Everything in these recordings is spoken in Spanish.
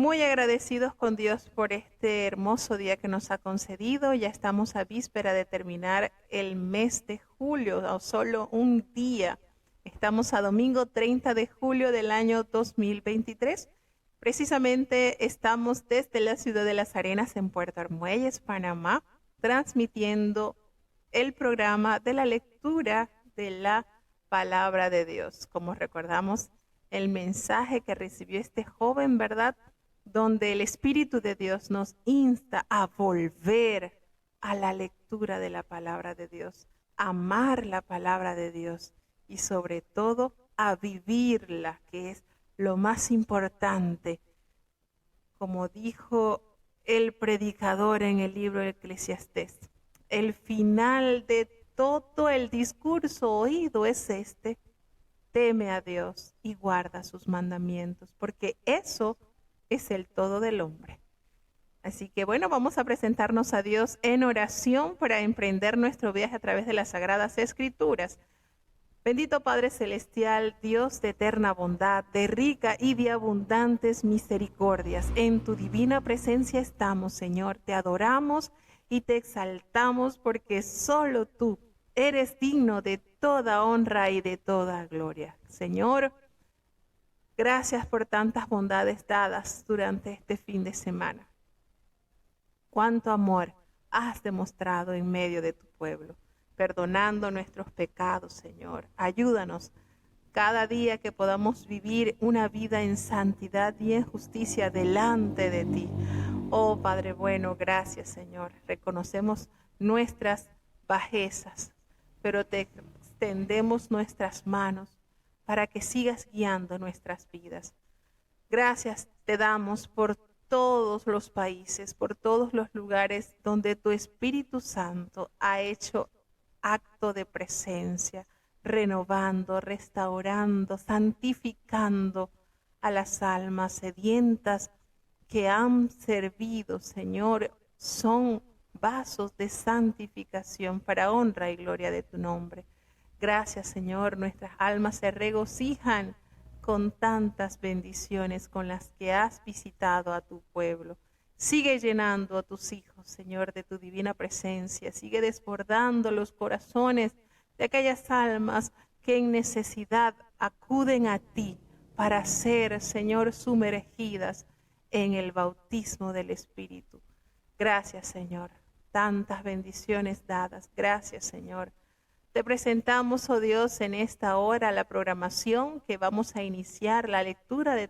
Muy agradecidos con Dios por este hermoso día que nos ha concedido. Ya estamos a víspera de terminar el mes de julio, o solo un día. Estamos a domingo 30 de julio del año 2023. Precisamente estamos desde la ciudad de Las Arenas en Puerto Armuelles, Panamá, transmitiendo el programa de la lectura de la palabra de Dios. Como recordamos, el mensaje que recibió este joven, ¿verdad?, donde el Espíritu de Dios nos insta a volver a la lectura de la palabra de Dios, a amar la palabra de Dios y sobre todo a vivirla, que es lo más importante. Como dijo el predicador en el libro de Eclesiastés, el final de todo el discurso oído es este: teme a Dios y guarda sus mandamientos, porque eso es el todo del hombre. Así que bueno, vamos a presentarnos a Dios en oración para emprender nuestro viaje a través de las Sagradas Escrituras. Bendito Padre Celestial, Dios de eterna bondad, de rica y de abundantes misericordias, en tu divina presencia estamos, Señor. Te adoramos y te exaltamos porque solo tú eres digno de toda honra y de toda gloria. Señor, gracias por tantas bondades dadas durante este fin de semana. Cuánto amor has demostrado en medio de tu pueblo, perdonando nuestros pecados, Señor. Ayúdanos cada día que podamos vivir una vida en santidad y en justicia delante de ti. Oh Padre bueno, gracias, Señor. Reconocemos nuestras bajezas, pero te extendemos nuestras manos para que sigas guiando nuestras vidas. Gracias te damos por todos los países, por todos los lugares donde tu Espíritu Santo ha hecho acto de presencia, renovando, restaurando, santificando a las almas sedientas que han servido, Señor. Son vasos de santificación para honra y gloria de tu nombre. Gracias, Señor, nuestras almas se regocijan con tantas bendiciones con las que has visitado a tu pueblo. Sigue llenando a tus hijos, Señor, de tu divina presencia. Sigue desbordando los corazones de aquellas almas que en necesidad acuden a ti para ser, Señor, sumergidas en el bautismo del Espíritu. Gracias, Señor. Tantas bendiciones dadas. Gracias, Señor. Te presentamos, oh Dios, en esta hora la programación que vamos a iniciar, la lectura de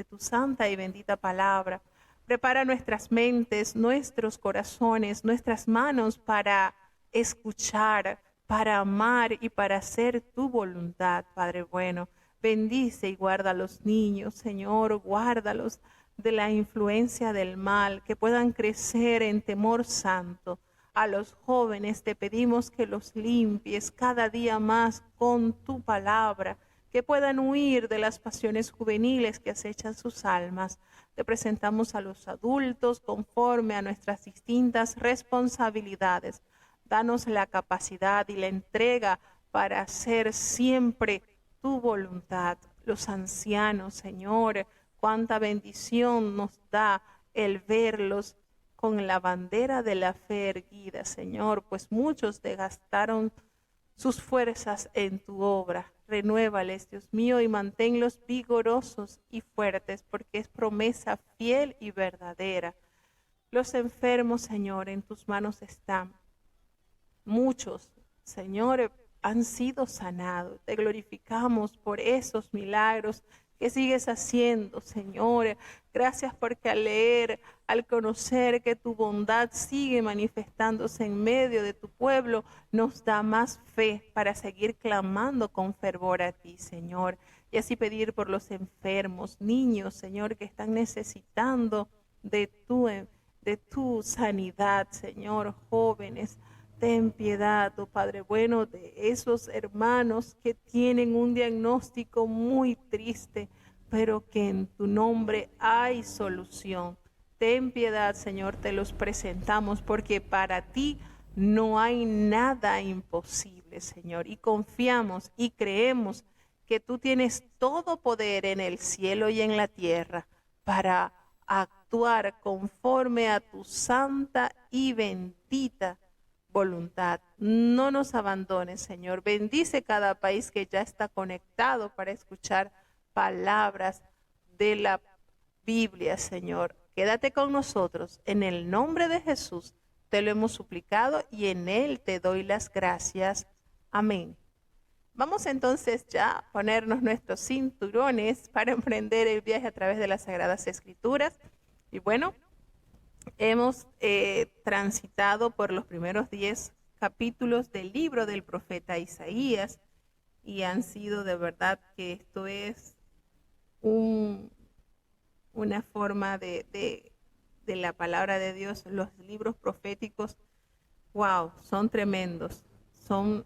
tu santa y bendita palabra. Prepara nuestras mentes, nuestros corazones, nuestras manos para escuchar, para amar y para hacer tu voluntad, Padre bueno. Bendice y guarda a los niños, Señor, guárdalos de la influencia del mal, que puedan crecer en temor santo. A los jóvenes te pedimos que los limpies cada día más con tu palabra, que puedan huir de las pasiones juveniles que acechan sus almas. Te presentamos a los adultos conforme a nuestras distintas responsabilidades. Danos la capacidad y la entrega para hacer siempre tu voluntad. Los ancianos, Señor, cuánta bendición nos da el verlos con la bandera de la fe erguida, Señor, pues muchos desgastaron sus fuerzas en tu obra. Renuévales, Dios mío, y manténlos vigorosos y fuertes, porque es promesa fiel y verdadera. Los enfermos, Señor, en tus manos están. Muchos, Señor, han sido sanados. Te glorificamos por esos milagros que sigues haciendo, Señor. Gracias porque al leer, al conocer que tu bondad sigue manifestándose en medio de tu pueblo, nos da más fe para seguir clamando con fervor a ti, Señor. Y así pedir por los enfermos, niños, Señor, que están necesitando de tu sanidad, Señor, jóvenes. Ten piedad, oh Padre bueno, de esos hermanos que tienen un diagnóstico muy triste, pero que en tu nombre hay solución. Ten piedad, Señor, te los presentamos, porque para ti no hay nada imposible, Señor. Y confiamos y creemos que tú tienes todo poder en el cielo y en la tierra para a actuar conforme a tu santa y bendita voluntad. No nos abandones, Señor. Bendice cada país que ya está conectado para escuchar palabras de la Biblia, Señor. Quédate con nosotros. En el nombre de Jesús te lo hemos suplicado y en Él te doy las gracias. Amén. Vamos entonces ya a ponernos nuestros cinturones para emprender el viaje a través de las Sagradas Escrituras. Y bueno, hemos transitado por los primeros 10 capítulos del libro del profeta Isaías y han sido de verdad que esto es una forma de la palabra de Dios. Los libros proféticos, wow, son tremendos, son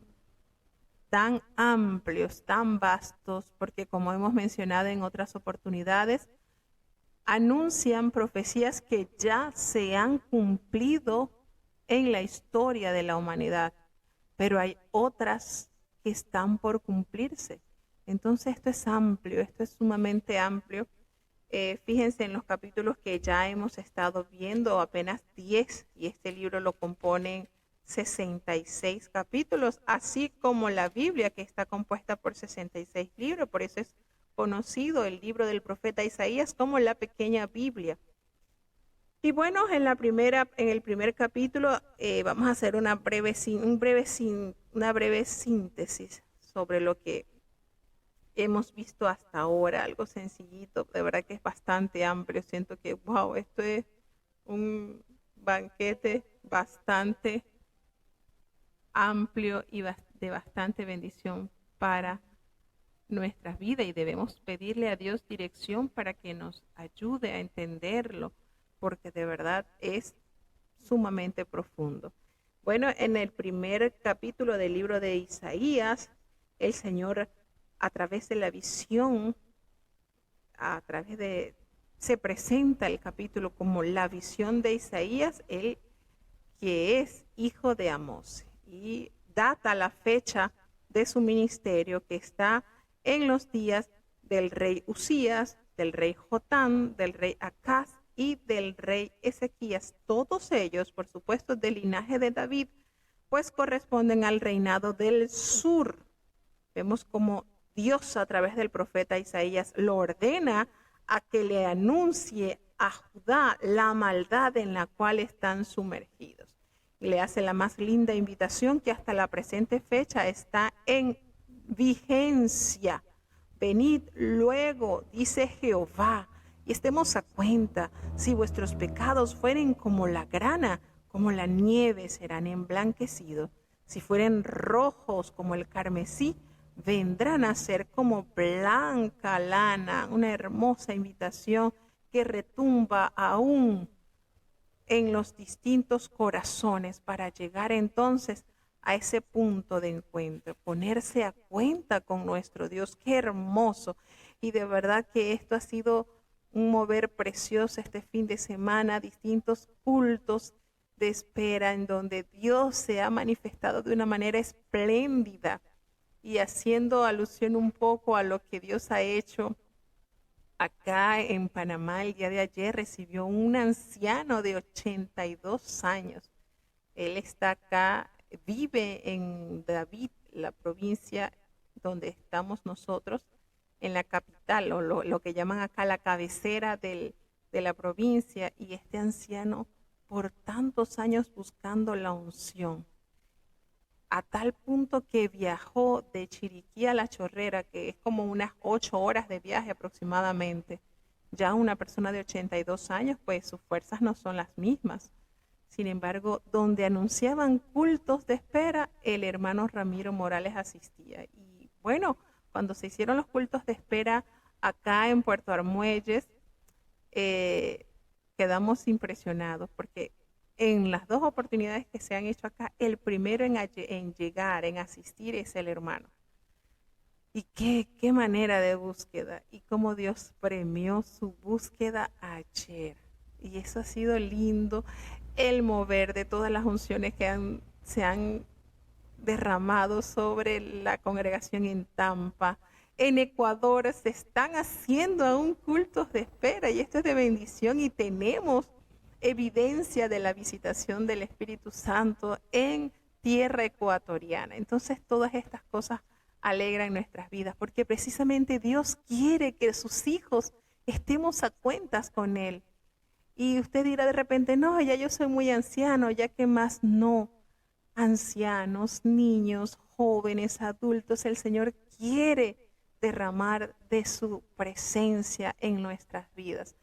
tan amplios, tan vastos, porque como hemos mencionado en otras oportunidades, anuncian profecías que ya se han cumplido en la historia de la humanidad, pero hay otras que están por cumplirse. Entonces esto es amplio, esto es sumamente amplio. Fíjense en los capítulos que ya hemos estado viendo, apenas 10, y este libro lo componen 66 capítulos, así como la Biblia, que está compuesta por 66 libros. Por eso es conocido el libro del profeta Isaías como la pequeña Biblia. Y bueno, en el primer capítulo vamos a hacer una breve síntesis sobre lo que hemos visto hasta ahora, algo sencillito, de verdad que es bastante amplio. Siento que, wow, esto es un banquete bastante amplio y de bastante bendición para nuestras vidas, y debemos pedirle a Dios dirección para que nos ayude a entenderlo, porque de verdad es sumamente profundo. Bueno, en el primer capítulo del libro de Isaías, el Señor, a través de la visión, se presenta el capítulo como la visión de Isaías, él que es hijo de Amós, y data la fecha de su ministerio, que está en los días del rey Usías, del rey Jotán, del rey Acaz y del rey Ezequías. Todos ellos, por supuesto, del linaje de David, pues corresponden al reinado del sur. Vemos como Dios, a través del profeta Isaías, lo ordena a que le anuncie a Judá la maldad en la cual están sumergidos. Y le hace la más linda invitación que hasta la presente fecha está en vigencia. Venid luego, dice Jehová, y estemos a cuenta. Si vuestros pecados fueren como la grana, como la nieve serán emblanquecidos. Si fueren rojos como el carmesí, vendrán a ser como blanca lana. Una hermosa invitación que retumba aún en los distintos corazones para llegar entonces a ese punto de encuentro, ponerse a cuenta con nuestro Dios. Qué hermoso. Y de verdad que esto ha sido un mover precioso este fin de semana, distintos cultos de espera en donde Dios se ha manifestado de una manera espléndida, y haciendo alusión un poco a lo que Dios ha hecho acá en Panamá. El día de ayer recibió un anciano de 82 años. Él está acá, vive en David, la provincia donde estamos nosotros, en la capital, o lo que llaman acá la cabecera de la provincia, y este anciano por tantos años buscando la unción, a tal punto que viajó de Chiriquí a La Chorrera, que es como unas 8 horas de viaje aproximadamente. Ya una persona de 82 años, pues sus fuerzas no son las mismas. Sin embargo, donde anunciaban cultos de espera, el hermano Ramiro Morales asistía. Y bueno, cuando se hicieron los cultos de espera acá en Puerto Armuelles, quedamos impresionados, porque en las dos oportunidades que se han hecho acá, el primero en llegar, en asistir, es el hermano. Y qué manera de búsqueda, y cómo Dios premió su búsqueda ayer. Y eso ha sido lindo, el mover de todas las unciones que se han derramado sobre la congregación en Tampa, En Ecuador se están haciendo aún cultos de espera y esto es de bendición y tenemos evidencia de la visitación del Espíritu Santo en tierra ecuatoriana. Entonces todas estas cosas alegran nuestras vidas porque precisamente Dios quiere que sus hijos estemos a cuentas con Él. Y usted dirá de repente, no, ya yo soy muy anciano, ya que más no. Ancianos, niños, jóvenes, adultos, el Señor quiere derramar de su presencia en nuestras vidas.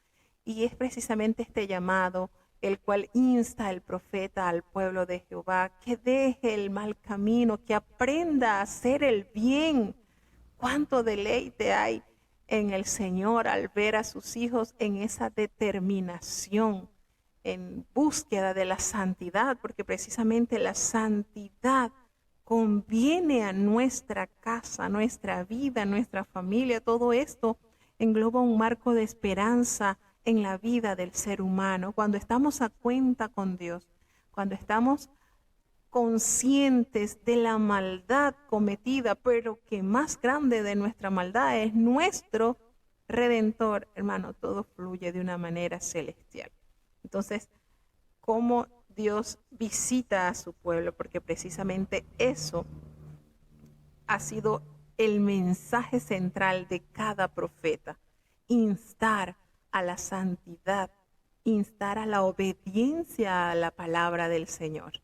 Y es precisamente este llamado el cual insta el profeta al pueblo de Jehová que deje el mal camino, que aprenda a hacer el bien. Cuánto deleite hay en el Señor al ver a sus hijos en esa determinación, en búsqueda de la santidad, porque precisamente la santidad conviene a nuestra casa, nuestra vida, nuestra familia. Todo esto engloba un marco de esperanza en la vida del ser humano. Cuando estamos a cuenta con Dios, cuando estamos conscientes de la maldad cometida, pero que más grande de nuestra maldad es nuestro Redentor, hermano, todo fluye de una manera celestial. Entonces, ¿cómo Dios visita a su pueblo? Porque precisamente eso ha sido el mensaje central de cada profeta, instar a la santidad, instar a la obediencia a la palabra del Señor.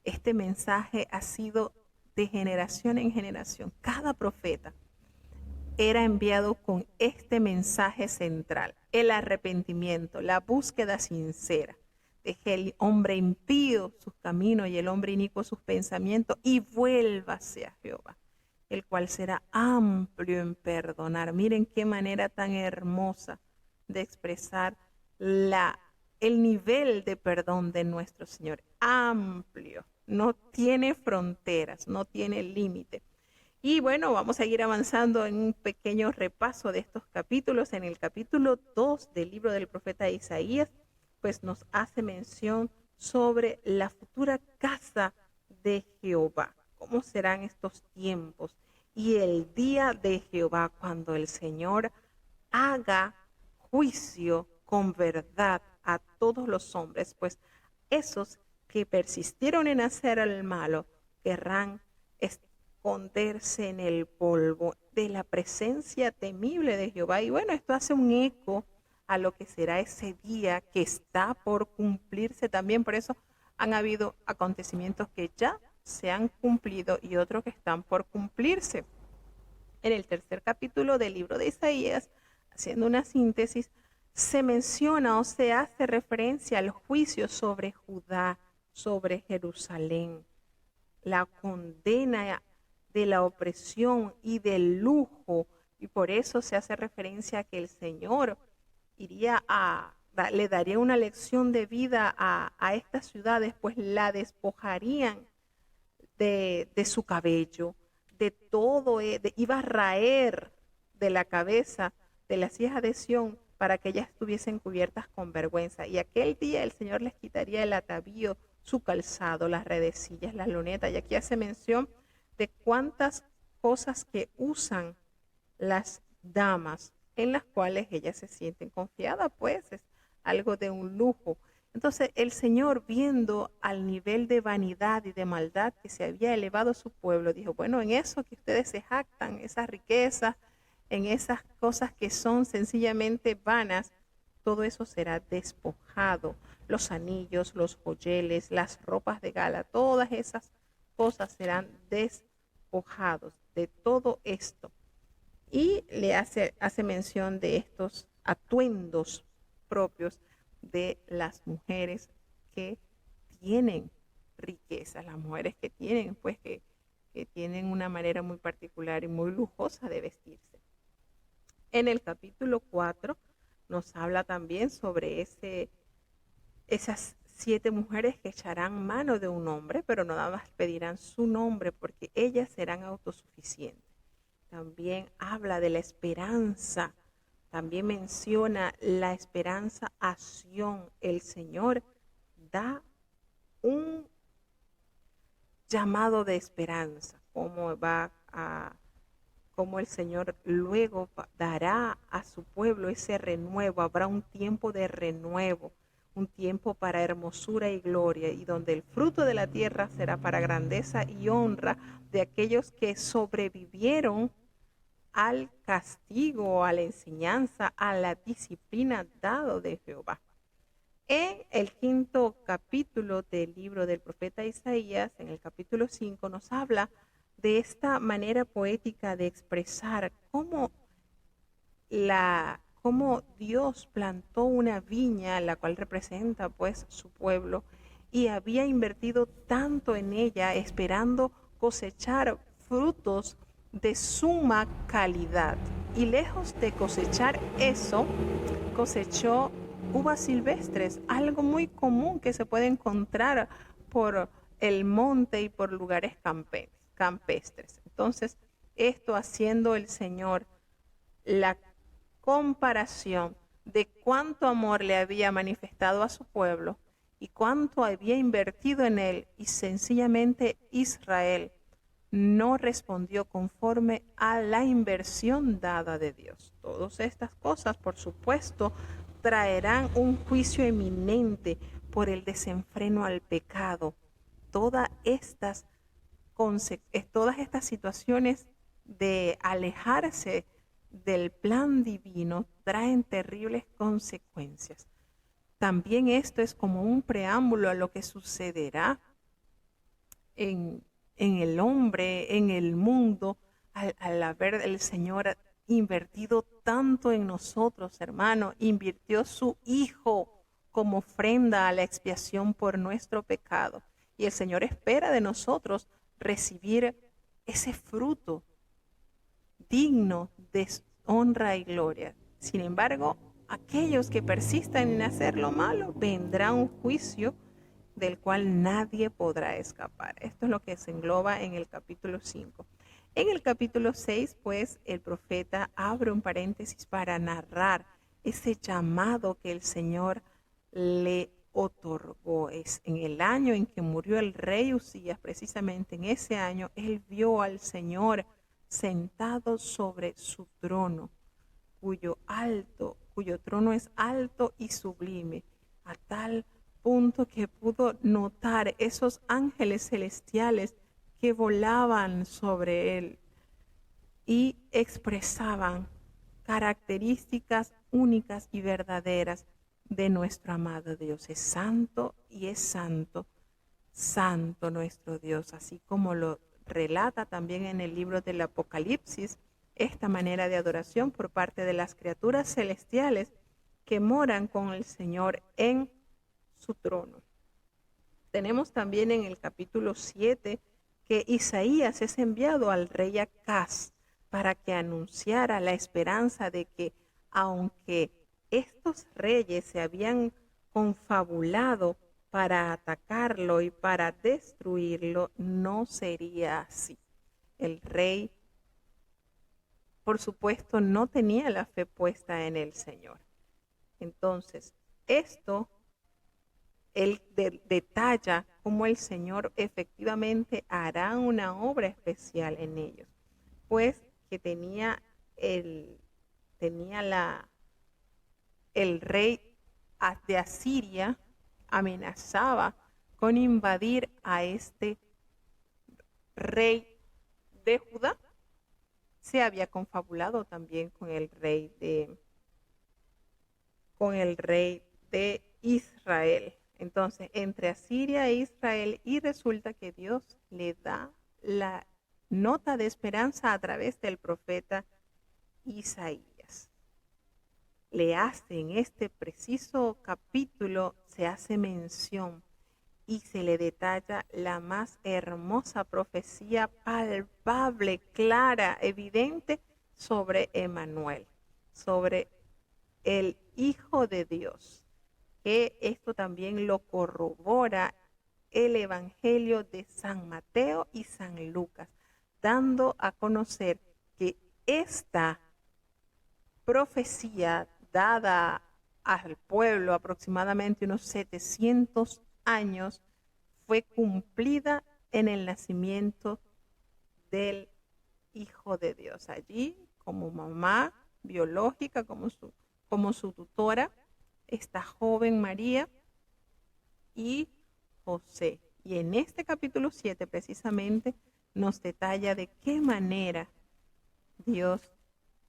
Este mensaje ha sido de generación en generación. Cada profeta era enviado con este mensaje central: el arrepentimiento, la búsqueda sincera. Deje el hombre impío sus caminos y el hombre inicuo sus pensamientos y vuélvase a Jehová, el cual será amplio en perdonar. Miren qué manera tan hermosa de expresar el nivel de perdón de nuestro Señor. Amplio, no tiene fronteras, no tiene límite. Y bueno, vamos a ir avanzando en un pequeño repaso de estos capítulos. En el capítulo 2 del libro del profeta Isaías, pues nos hace mención sobre la futura casa de Jehová. ¿Cómo serán estos tiempos? Y el día de Jehová, cuando el Señor haga juicio con verdad a todos los hombres, pues esos que persistieron en hacer el malo querrán esconderse en el polvo de la presencia temible de Jehová. Y bueno, esto hace un eco a lo que será ese día que está por cumplirse también. Por eso han habido acontecimientos que ya se han cumplido y otros que están por cumplirse. En el tercer capítulo del libro de Isaías, haciendo una síntesis, se menciona o se hace referencia al juicio sobre Judá, sobre Jerusalén, la condena de la opresión y del lujo, y por eso se hace referencia a que el Señor le daría una lección de vida a estas ciudades, pues la despojarían de su cabello, de todo, iba a raer de la cabeza de las hijas de Sión para que ellas estuviesen cubiertas con vergüenza. Y aquel día el Señor les quitaría el atavío, su calzado, las redecillas, las lunetas. Y aquí hace mención de cuántas cosas que usan las damas, en las cuales ellas se sienten confiadas, pues es algo de un lujo. Entonces el Señor, viendo al nivel de vanidad y de maldad que se había elevado a su pueblo, dijo, bueno, en eso que ustedes se jactan, esas riquezas, en esas cosas que son sencillamente vanas, todo eso será despojado. Los anillos, los joyeles, las ropas de gala, todas esas cosas serán despojados de todo esto. Y le hace mención de estos atuendos propios de las mujeres que tienen riqueza, las mujeres que tienen, pues que tienen una manera muy particular y muy lujosa de vestirse. En el capítulo 4 nos habla también sobre esas 7 mujeres que echarán mano de un hombre, pero no nada más pedirán su nombre porque ellas serán autosuficientes. También habla de la esperanza, también menciona la esperanza a Sión. El Señor da un llamado de esperanza, cómo va a cómo el Señor luego dará a su pueblo ese renuevo. Habrá un tiempo de renuevo, un tiempo para hermosura y gloria, y donde el fruto de la tierra será para grandeza y honra de aquellos que sobrevivieron al castigo, a la enseñanza, a la disciplina dado de Jehová. En el quinto capítulo del libro del profeta Isaías, en el capítulo 5, nos habla de esta manera poética de expresar cómo Dios plantó una viña, la cual representa pues su pueblo, y había invertido tanto en ella, esperando cosechar frutos de suma calidad. Y lejos de cosechar eso, cosechó uvas silvestres, algo muy común que se puede encontrar por el monte y por lugares campestres. Entonces, esto haciendo el Señor la comparación de cuánto amor le había manifestado a su pueblo y cuánto había invertido en él, y sencillamente Israel no respondió conforme a la inversión dada de Dios. Todas estas cosas, por supuesto, traerán un juicio eminente por el desenfreno al pecado. Todas estas situaciones de alejarse del plan divino traen terribles consecuencias. También esto es como un preámbulo a lo que sucederá en el hombre, en el mundo, al haber el Señor invertido tanto en nosotros, hermano. Invirtió su Hijo como ofrenda a la expiación por nuestro pecado. Y el Señor espera de nosotros recibir ese fruto digno de honra y gloria. Sin embargo, aquellos que persistan en hacer lo malo, vendrá un juicio del cual nadie podrá escapar. Esto es lo que se engloba en el capítulo 5. En el capítulo 6, pues, el profeta abre un paréntesis para narrar ese llamado que el Señor le otorgó. Es en el año en que murió el rey Usías, precisamente en ese año, él vio al Señor sentado sobre su trono, cuyo trono es alto y sublime, a tal punto que pudo notar esos ángeles celestiales que volaban sobre él y expresaban características únicas y verdaderas de nuestro amado Dios. Es santo y es santo, santo nuestro Dios, así como lo relata también en el libro del Apocalipsis, esta manera de adoración por parte de las criaturas celestiales que moran con el Señor en su trono. Tenemos también en el capítulo 7 que Isaías es enviado al rey Acaz para que anunciara la esperanza de que, aunque estos reyes se habían confabulado para atacarlo y para destruirlo, no sería así. El rey, por supuesto, no tenía la fe puesta en el Señor. Entonces, esto él detalla cómo el Señor efectivamente hará una obra especial en ellos, pues que el rey de Asiria amenazaba con invadir a este rey de Judá. Se había confabulado también con el rey de Israel. Entonces, entre Asiria e Israel, y resulta que Dios le da la nota de esperanza a través del profeta Isaías. Le hace en este preciso capítulo, se hace mención y se le detalla la más hermosa profecía palpable, clara, evidente sobre Emmanuel, sobre el Hijo de Dios, que esto también lo corrobora el Evangelio de San Mateo y San Lucas, dando a conocer que esta profecía dada al pueblo aproximadamente unos 700 años fue cumplida en el nacimiento del Hijo de Dios. Allí, como mamá biológica, como su tutora, esta joven María y José. Y en este capítulo 7 precisamente nos detalla de qué manera Dios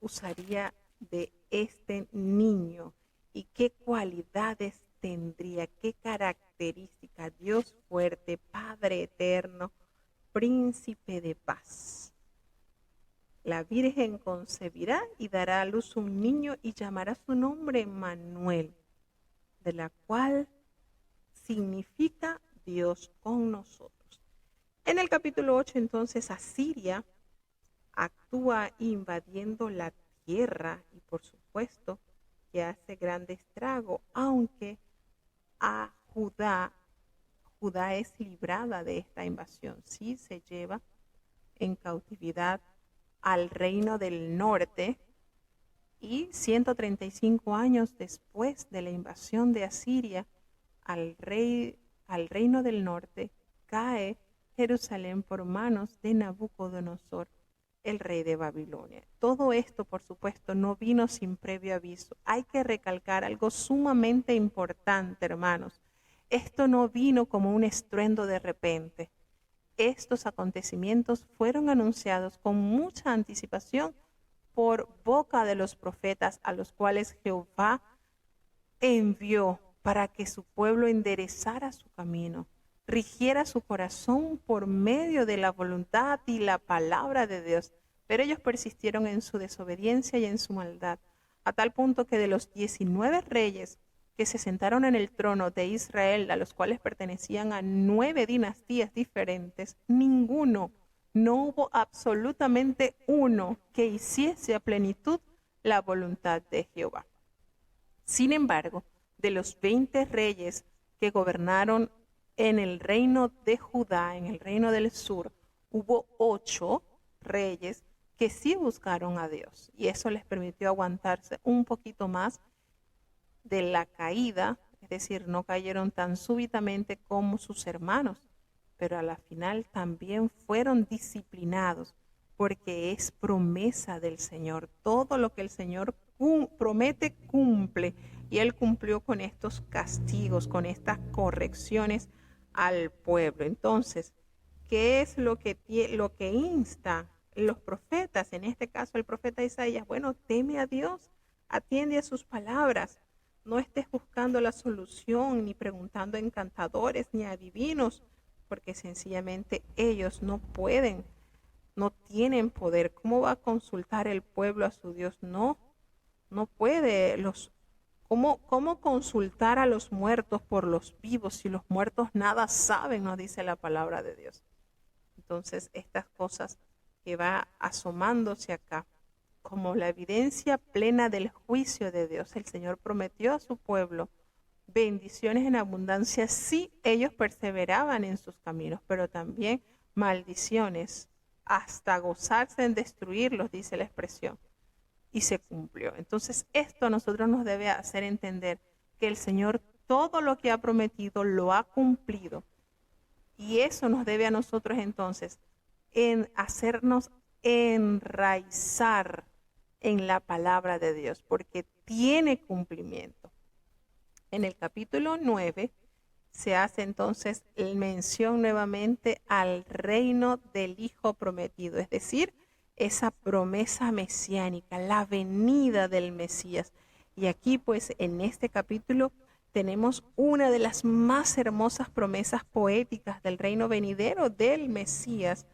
usaría de este niño y qué cualidades tendría, qué características. Dios fuerte, Padre eterno, príncipe de paz. La Virgen concebirá y dará a luz un niño y llamará su nombre Manuel, de la cual significa Dios con nosotros. En el capítulo 8 entonces Asiria actúa invadiendo la tierra y por supuesto que hace gran estrago, aunque a Judá es librada de esta invasión, sí se lleva en cautividad al reino del norte y 135 años después de la invasión de Asiria al reino del norte, cae Jerusalén por manos de Nabucodonosor, el rey de Babilonia. Todo esto, por supuesto, no vino sin previo aviso. Hay que recalcar algo sumamente importante, hermanos. Esto no vino como un estruendo de repente. Estos acontecimientos fueron anunciados con mucha anticipación por boca de los profetas a los cuales Jehová envió para que su pueblo enderezara su camino, rigiera su corazón por medio de la voluntad y la palabra de Dios. Pero ellos persistieron en su desobediencia y en su maldad, a tal punto que de los 19 reyes que se sentaron en el trono de Israel, a los cuales pertenecían a 9 dinastías diferentes, ninguno, no hubo absolutamente uno que hiciese a plenitud la voluntad de Jehová. Sin embargo, de los 20 reyes que gobernaron en el reino de Judá, en el reino del sur, hubo 8 reyes que sí buscaron a Dios y eso les permitió aguantarse un poquito más de la caída, es decir, no cayeron tan súbitamente como sus hermanos, pero a la final también fueron disciplinados porque es promesa del Señor. Todo lo que el Señor promete cumple y Él cumplió con estos castigos, con estas correcciones al pueblo. Entonces, ¿qué es lo que insta los profetas? En este caso el profeta Isaías, bueno, teme a Dios, atiende a sus palabras. No estés buscando la solución, ni preguntando a encantadores, ni a adivinos, porque sencillamente ellos no pueden, no tienen poder. ¿Cómo va a consultar el pueblo a su Dios? No, no puede. ¿Cómo consultar a los muertos por los vivos si los muertos nada saben? Nos dice la palabra de Dios. Entonces, estas cosas que va asomándose acá, como la evidencia plena del juicio de Dios, el Señor prometió a su pueblo bendiciones en abundancia si ellos perseveraban en sus caminos, pero también maldiciones hasta gozarse en destruirlos, dice la expresión, y se cumplió. Entonces esto a nosotros nos debe hacer entender que el Señor todo lo que ha prometido lo ha cumplido y eso nos debe a nosotros entonces en hacernos enraizar en la palabra de Dios, porque tiene cumplimiento. En el capítulo 9 se hace entonces mención nuevamente al reino del Hijo prometido, es decir, esa promesa mesiánica, la venida del Mesías. Y aquí pues en este capítulo tenemos una de las más hermosas promesas poéticas del reino venidero del Mesías,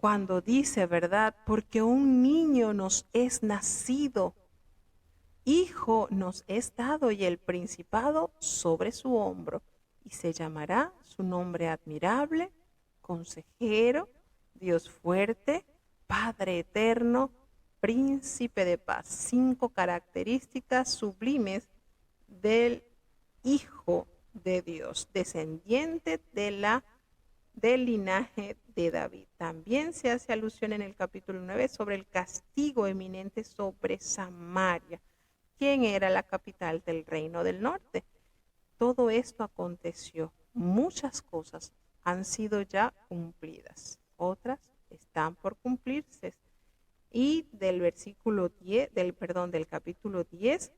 cuando dice, ¿verdad? Porque un niño nos es nacido, hijo nos es dado y el principado sobre su hombro, y se llamará su nombre admirable, consejero, Dios fuerte, Padre eterno, príncipe de paz. 5 características sublimes del Hijo de Dios, descendiente del linaje de David. También se hace alusión en el capítulo 9 sobre el castigo eminente sobre Samaria, quien era la capital del reino del norte. Todo esto aconteció. Muchas cosas han sido ya cumplidas, otras están por cumplirse. Y del versículo 10, del capítulo 10,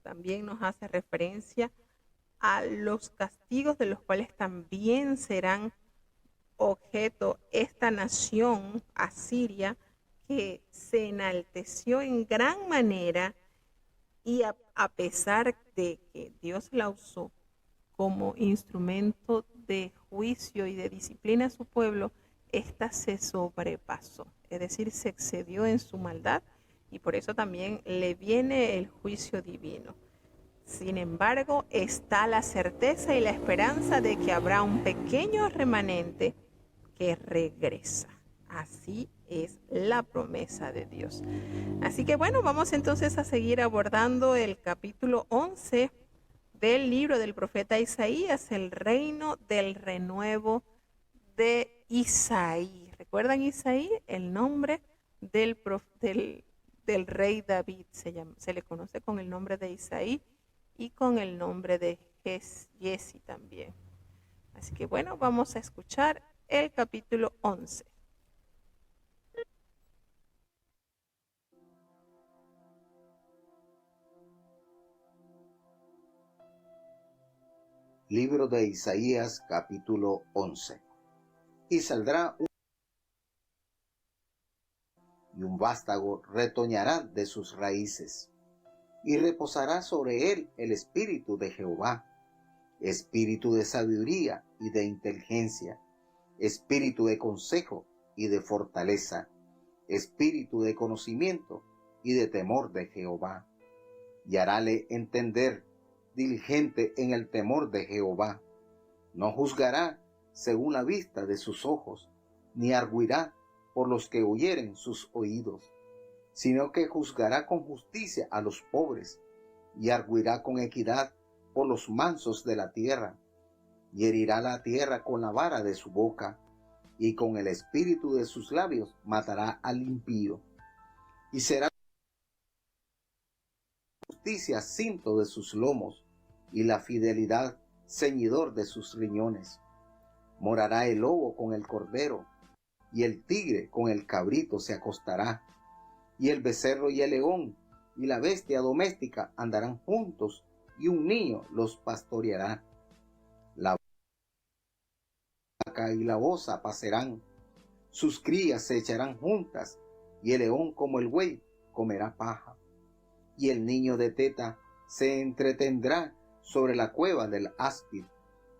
también nos hace referencia a los castigos de los cuales también serán objeto esta nación asiria que se enalteció en gran manera y a pesar de que Dios la usó como instrumento de juicio y de disciplina a su pueblo, ésta se sobrepasó, es decir, se excedió en su maldad y por eso también le viene el juicio divino. Sin embargo, está la certeza y la esperanza de que habrá un pequeño remanente que regresa. Así es la promesa de Dios. Así que bueno, vamos entonces a seguir abordando el capítulo 11 del libro del profeta Isaías, el reino del renuevo de Isaí. ¿Recuerdan Isaí? El nombre del rey David. Se le conoce con el nombre de Isaí y con el nombre de Jesse también. Así que bueno, vamos a escuchar el capítulo 11. Libro de Isaías, capítulo 11. Y saldrá y un vástago retoñará de sus raíces, y reposará sobre él el espíritu de Jehová, espíritu de sabiduría y de inteligencia, espíritu de consejo y de fortaleza, espíritu de conocimiento y de temor de Jehová. Y harále entender, diligente en el temor de Jehová. No juzgará según la vista de sus ojos, ni arguirá por los que oyeren sus oídos, sino que juzgará con justicia a los pobres, y arguirá con equidad por los mansos de la tierra, y herirá la tierra con la vara de su boca, y con el espíritu de sus labios matará al impío, y será justicia cinto de sus lomos, y la fidelidad ceñidor de sus riñones. Morará el lobo con el cordero, y el tigre con el cabrito se acostará, y el becerro y el león y la bestia doméstica andarán juntos, y un niño los pastoreará. La vaca y la osa pasarán, sus crías se echarán juntas, y el león como el buey comerá paja. Y el niño de teta se entretendrá sobre la cueva del áspid,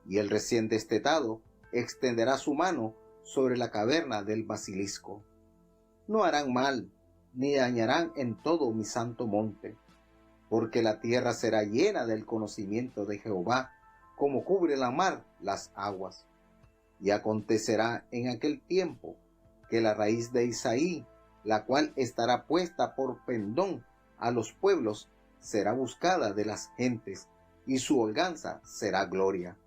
y el recién destetado extenderá su mano sobre la caverna del basilisco. No harán mal, ni dañarán en todo mi santo monte, porque la tierra será llena del conocimiento de Jehová, como cubre la mar las aguas. Y acontecerá en aquel tiempo que la raíz de Isaí, la cual estará puesta por pendón a los pueblos, será buscada de las gentes, y su holganza será gloria.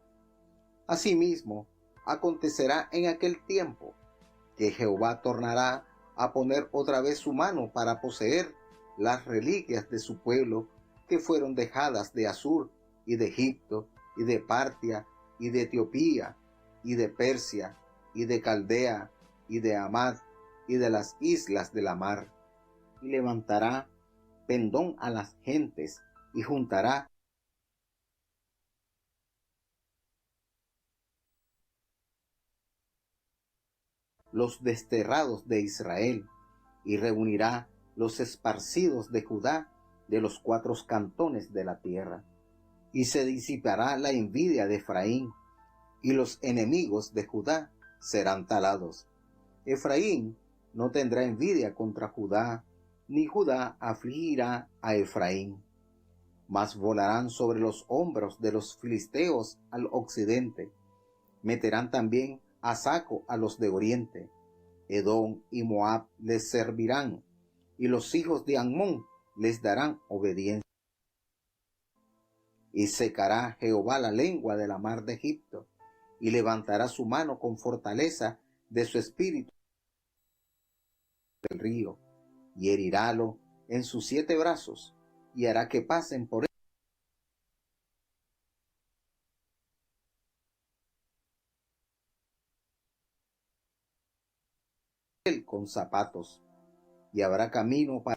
Asimismo, acontecerá en aquel tiempo que Jehová tornará a poner otra vez su mano para poseer las reliquias de su pueblo que fueron dejadas de Asur y de Egipto y de Partia y de Etiopía y de Persia y de Caldea y de Amad y de las islas de la mar. Y levantará pendón a las gentes y juntará los desterrados de Israel, y reunirá los esparcidos de Judá de los 4 cantones de la tierra. Y se disipará la envidia de Efraín, y los enemigos de Judá serán talados. Efraín no tendrá envidia contra Judá, ni Judá afligirá a Efraín. Mas volarán sobre los hombros de los filisteos al occidente. Meterán también a saco a los de oriente. Edom y Moab les servirán, y los hijos de Amón les darán obediencia. Y secará Jehová la lengua de la mar de Egipto, y levantará su mano con fortaleza de su espíritu del río, y herirálo en sus 7 brazos, y hará que pasen por él con zapatos, y habrá camino para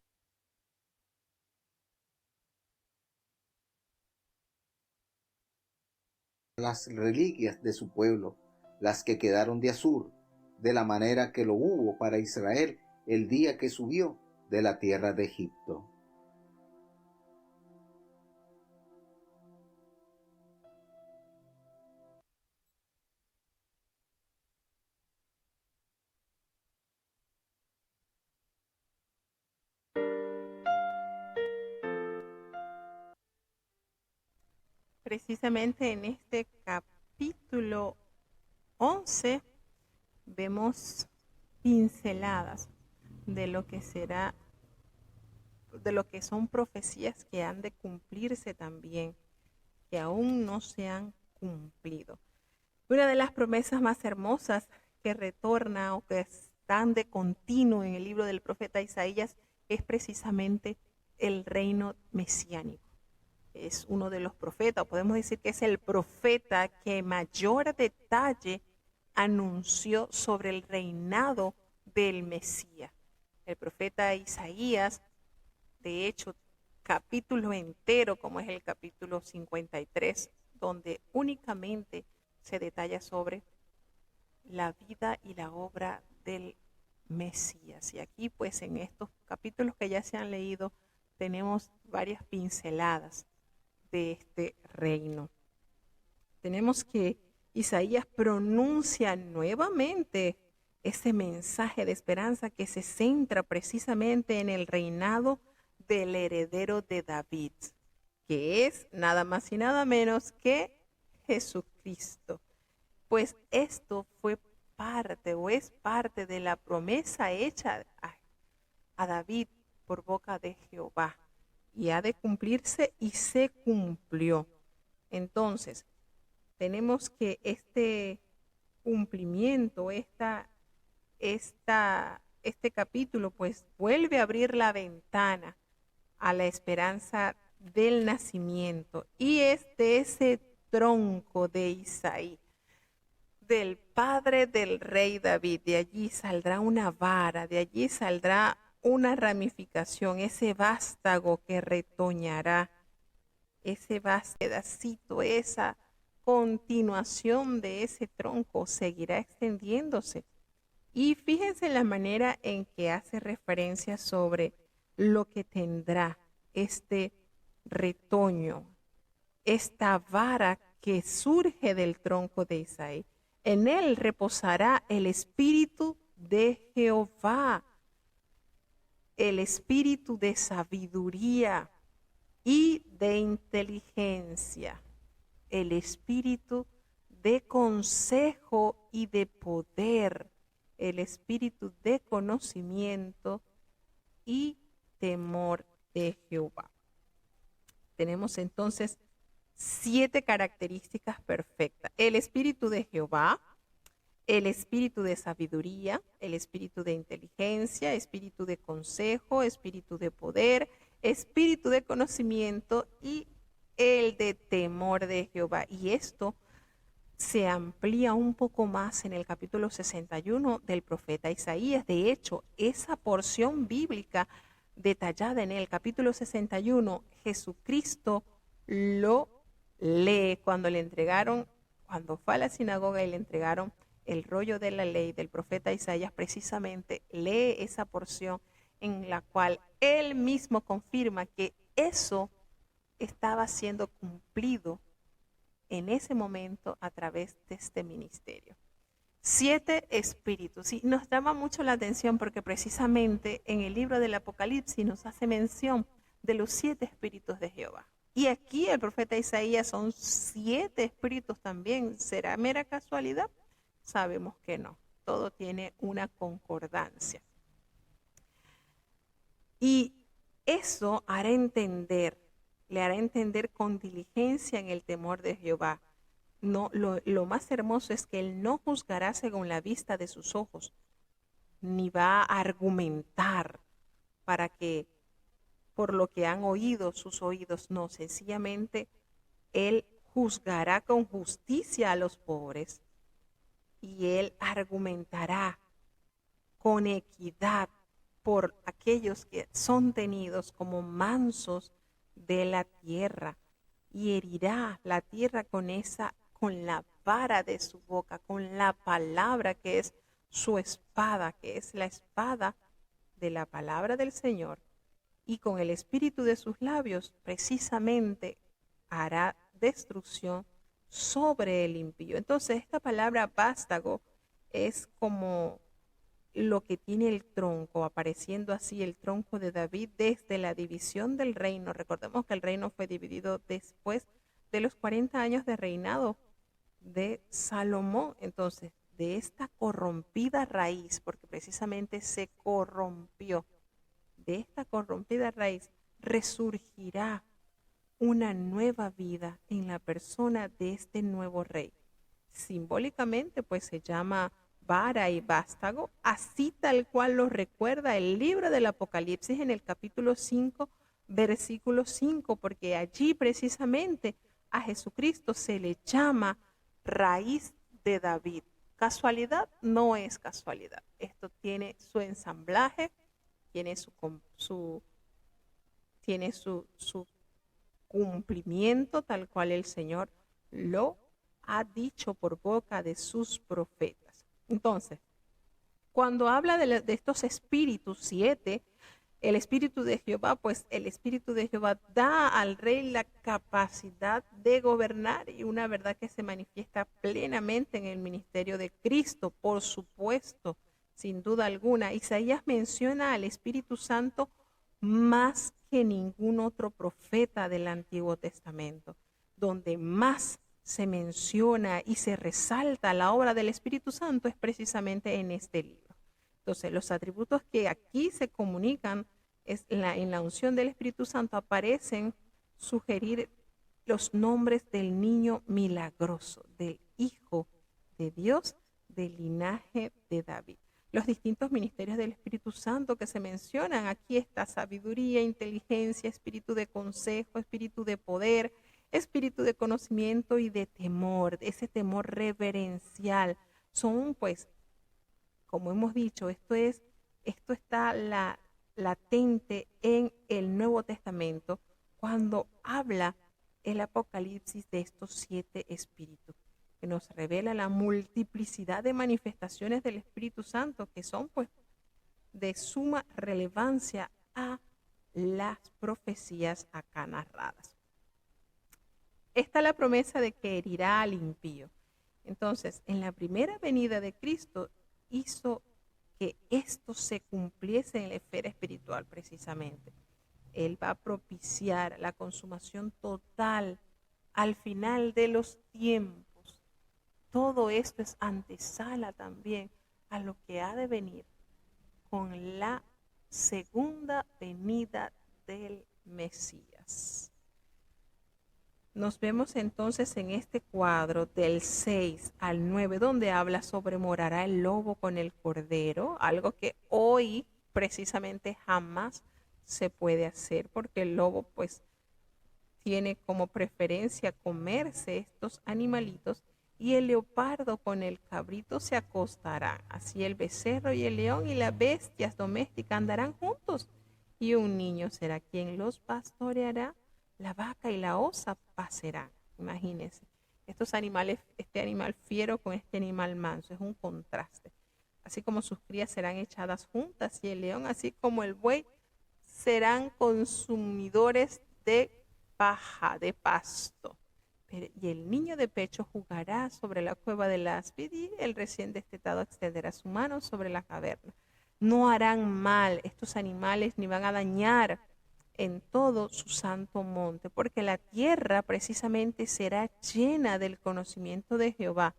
las reliquias de su pueblo, las que quedaron de Asur, de la manera que lo hubo para Israel el día que subió de la tierra de Egipto. Precisamente en este capítulo 11 vemos pinceladas de lo que será, de lo que son profecías que han de cumplirse también, que aún no se han cumplido. Una de las promesas más hermosas que retorna o que están de continuo en el libro del profeta Isaías es precisamente el reino mesiánico. Es uno de los profetas, o podemos decir que es el profeta que mayor detalle anunció sobre el reinado del Mesías. El profeta Isaías, de hecho, capítulo entero, como es el capítulo 53, donde únicamente se detalla sobre la vida y la obra del Mesías. Y aquí, pues, en estos capítulos que ya se han leído, tenemos varias pinceladas de este reino. Tenemos que Isaías pronuncia nuevamente ese mensaje de esperanza que se centra precisamente en el reinado del heredero de David, que es nada más y nada menos que Jesucristo. Pues esto fue parte o es parte de la promesa hecha a David por boca de Jehová, y ha de cumplirse y se cumplió. Entonces, tenemos que este cumplimiento, este capítulo, pues vuelve a abrir la ventana a la esperanza del nacimiento, y es de ese tronco de Isaí, del padre del rey David. De allí saldrá una vara, de allí saldrá una ramificación, ese vástago que retoñará, ese pedacito, esa continuación de ese tronco seguirá extendiéndose. Y fíjense la manera en que hace referencia sobre lo que tendrá este retoño, esta vara que surge del tronco de Isaí. En él reposará el espíritu de Jehová, el espíritu de sabiduría y de inteligencia, el espíritu de consejo y de poder, el espíritu de conocimiento y temor de Jehová. Tenemos entonces 7 características perfectas: el espíritu de Jehová, el espíritu de sabiduría, el espíritu de inteligencia, espíritu de consejo, espíritu de poder, espíritu de conocimiento y el de temor de Jehová. Y esto se amplía un poco más en el capítulo 61 del profeta Isaías. De hecho, esa porción bíblica detallada en el capítulo 61, Jesucristo lo lee cuando fue a la sinagoga y le entregaron el rollo de la ley del profeta Isaías. Precisamente lee esa porción en la cual él mismo confirma que eso estaba siendo cumplido en ese momento a través de este ministerio. 7 espíritus. Y nos llama mucho la atención porque precisamente en el libro del Apocalipsis nos hace mención de los 7 espíritus de Jehová. Y aquí el profeta Isaías son 7 espíritus también. ¿Será mera casualidad? Sabemos que no. Todo tiene una concordancia. Y eso le hará entender con diligencia en el temor de Jehová. No, lo más hermoso es que él no juzgará según la vista de sus ojos, ni va a argumentar para que por lo que han oído sus oídos. No, sencillamente él juzgará con justicia a los pobres y él argumentará con equidad por aquellos que son tenidos como mansos de la tierra, y herirá la tierra con la vara de su boca, con la palabra que es su espada, que es la espada de la palabra del Señor, y con el espíritu de sus labios precisamente hará destrucción sobre el impío. Entonces, esta palabra vástago es como lo que tiene el tronco, apareciendo así el tronco de David desde la división del reino. Recordemos que el reino fue dividido después de los 40 años de reinado de Salomón. Entonces, de esta corrompida raíz, porque precisamente se corrompió, de esta corrompida raíz resurgirá una nueva vida en la persona de este nuevo rey. Simbólicamente, pues se llama vara y vástago, así tal cual lo recuerda el libro del Apocalipsis en el capítulo 5, versículo 5, porque allí precisamente a Jesucristo se le llama raíz de David. Casualidad no es casualidad. Esto tiene su ensamblaje, tiene su cumplimiento tal cual el Señor lo ha dicho por boca de sus profetas. Entonces, cuando habla de estos espíritus 7, el espíritu de Jehová, pues el espíritu de Jehová da al rey la capacidad de gobernar, y una verdad que se manifiesta plenamente en el ministerio de Cristo, por supuesto, sin duda alguna. Isaías menciona al Espíritu Santo más que ningún otro profeta del Antiguo Testamento. Donde más se menciona y se resalta la obra del Espíritu Santo es precisamente en este libro. Entonces, los atributos que aquí se comunican en la unción del Espíritu Santo aparecen sugerir los nombres del niño milagroso, del Hijo de Dios, del linaje de David. Los distintos ministerios del Espíritu Santo que se mencionan, aquí está sabiduría, inteligencia, espíritu de consejo, espíritu de poder, espíritu de conocimiento y de temor, ese temor reverencial. Son, pues, como hemos dicho, esto está latente en el Nuevo Testamento cuando habla el Apocalipsis de estos 7 espíritus, que nos revela la multiplicidad de manifestaciones del Espíritu Santo, que son pues de suma relevancia a las profecías acá narradas. Está la promesa de que herirá al impío. Entonces, en la primera venida de Cristo hizo que esto se cumpliese en la esfera espiritual precisamente. Él va a propiciar la consumación total al final de los tiempos. Todo esto es antesala también a lo que ha de venir con la segunda venida del Mesías. Nos vemos entonces en este cuadro del 6 al 9, donde habla sobre morará el lobo con el cordero, algo que hoy precisamente jamás se puede hacer, porque el lobo pues tiene como preferencia comerse estos animalitos, y el leopardo con el cabrito se acostarán. Así el becerro y el león y las bestias domésticas andarán juntos, y un niño será quien los pastoreará. La vaca y la osa pasarán. Imagínense, estos animales, este animal fiero con este animal manso, es un contraste. Así como sus crías serán echadas juntas, y el león, así como el buey, serán consumidores de paja, de pasto. Y el niño de pecho jugará sobre la cueva del áspid, y el recién destetado extenderá su mano sobre la caverna. No harán mal estos animales, ni van a dañar en todo su santo monte, porque la tierra precisamente será llena del conocimiento de Jehová,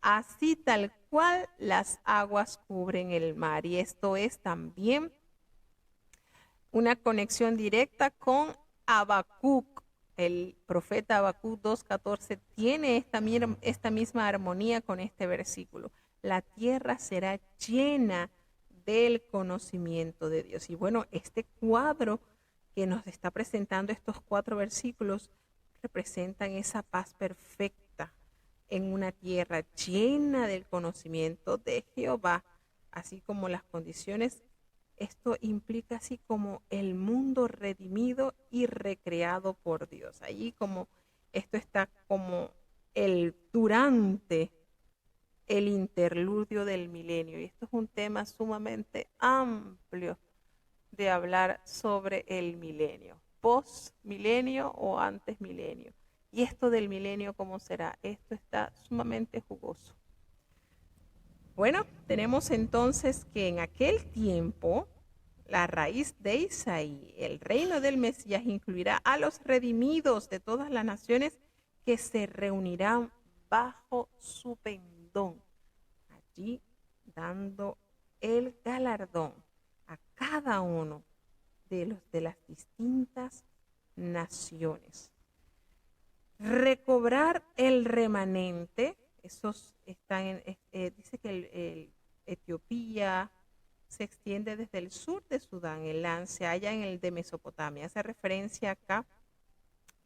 así tal cual las aguas cubren el mar. Y esto es también una conexión directa con Habacuc. El profeta Habacuc 2:14 tiene esta misma armonía con este versículo. La tierra será llena del conocimiento de Dios. Y bueno, este cuadro que nos está presentando estos 4 versículos representan esa paz perfecta en una tierra llena del conocimiento de Jehová, así como las condiciones. Esto implica así como el mundo redimido y recreado por Dios. Allí como esto está como el durante el interludio del milenio. Y esto es un tema sumamente amplio de hablar sobre el milenio, post milenio o antes milenio. Y esto del milenio, ¿cómo será? Esto está sumamente jugoso. Bueno, tenemos entonces que en aquel tiempo la raíz de Isaí, el reino del Mesías, incluirá a los redimidos de todas las naciones que se reunirán bajo su pendón, allí dando el galardón a cada uno de las distintas naciones. Recobrar el remanente, esos están dice que Etiopía se extiende desde el sur de Sudán, el Lan se halla en el de Mesopotamia. Hace referencia acá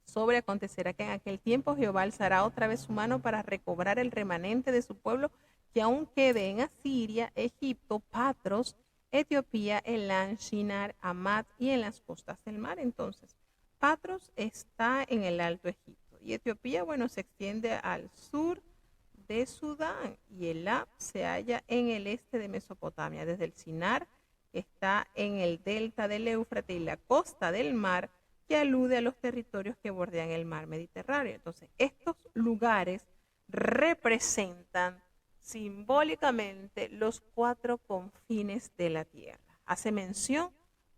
sobre acontecerá que en aquel tiempo Jehová alzará otra vez su mano para recobrar el remanente de su pueblo que aún quede en Asiria, Egipto, Patros, Etiopía, Elán, Shinar, Amat y en las costas del mar. Entonces, Patros está en el Alto Egipto y Etiopía, bueno, se extiende al sur de Sudán y Elá se halla en el este de Mesopotamia. Desde el Sinar está en el delta del Éufrates y la costa del mar que alude a los territorios que bordean el mar Mediterráneo. Entonces, estos lugares representan simbólicamente los 4 confines de la tierra. Hace mención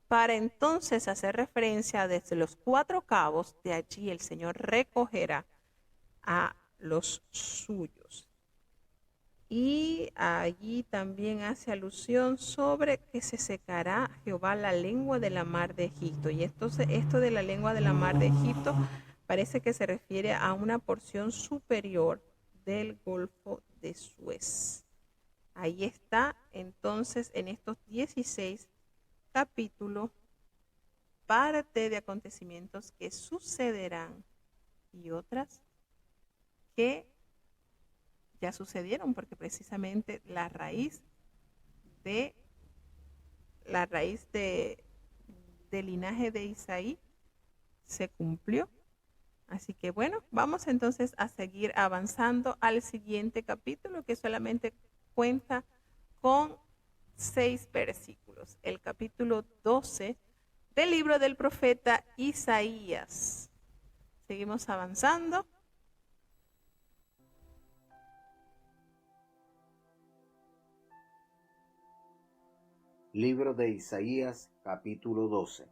para entonces hacer referencia desde los 4 cabos, de allí el Señor recogerá a los suyos. Y allí también hace alusión sobre que se secará Jehová la lengua de la mar de Egipto. Y esto de la lengua de la mar de Egipto parece que se refiere a una porción superior del Golfo de Suez. Ahí está entonces en estos 16 capítulos parte de acontecimientos que sucederán y otras que ya sucedieron, porque precisamente la raíz del linaje de Isaí se cumplió. Así que bueno, vamos entonces a seguir avanzando al siguiente capítulo que solamente cuenta con 6 versículos. El capítulo 12 del libro del profeta Isaías. Seguimos avanzando. Libro de Isaías, capítulo 12.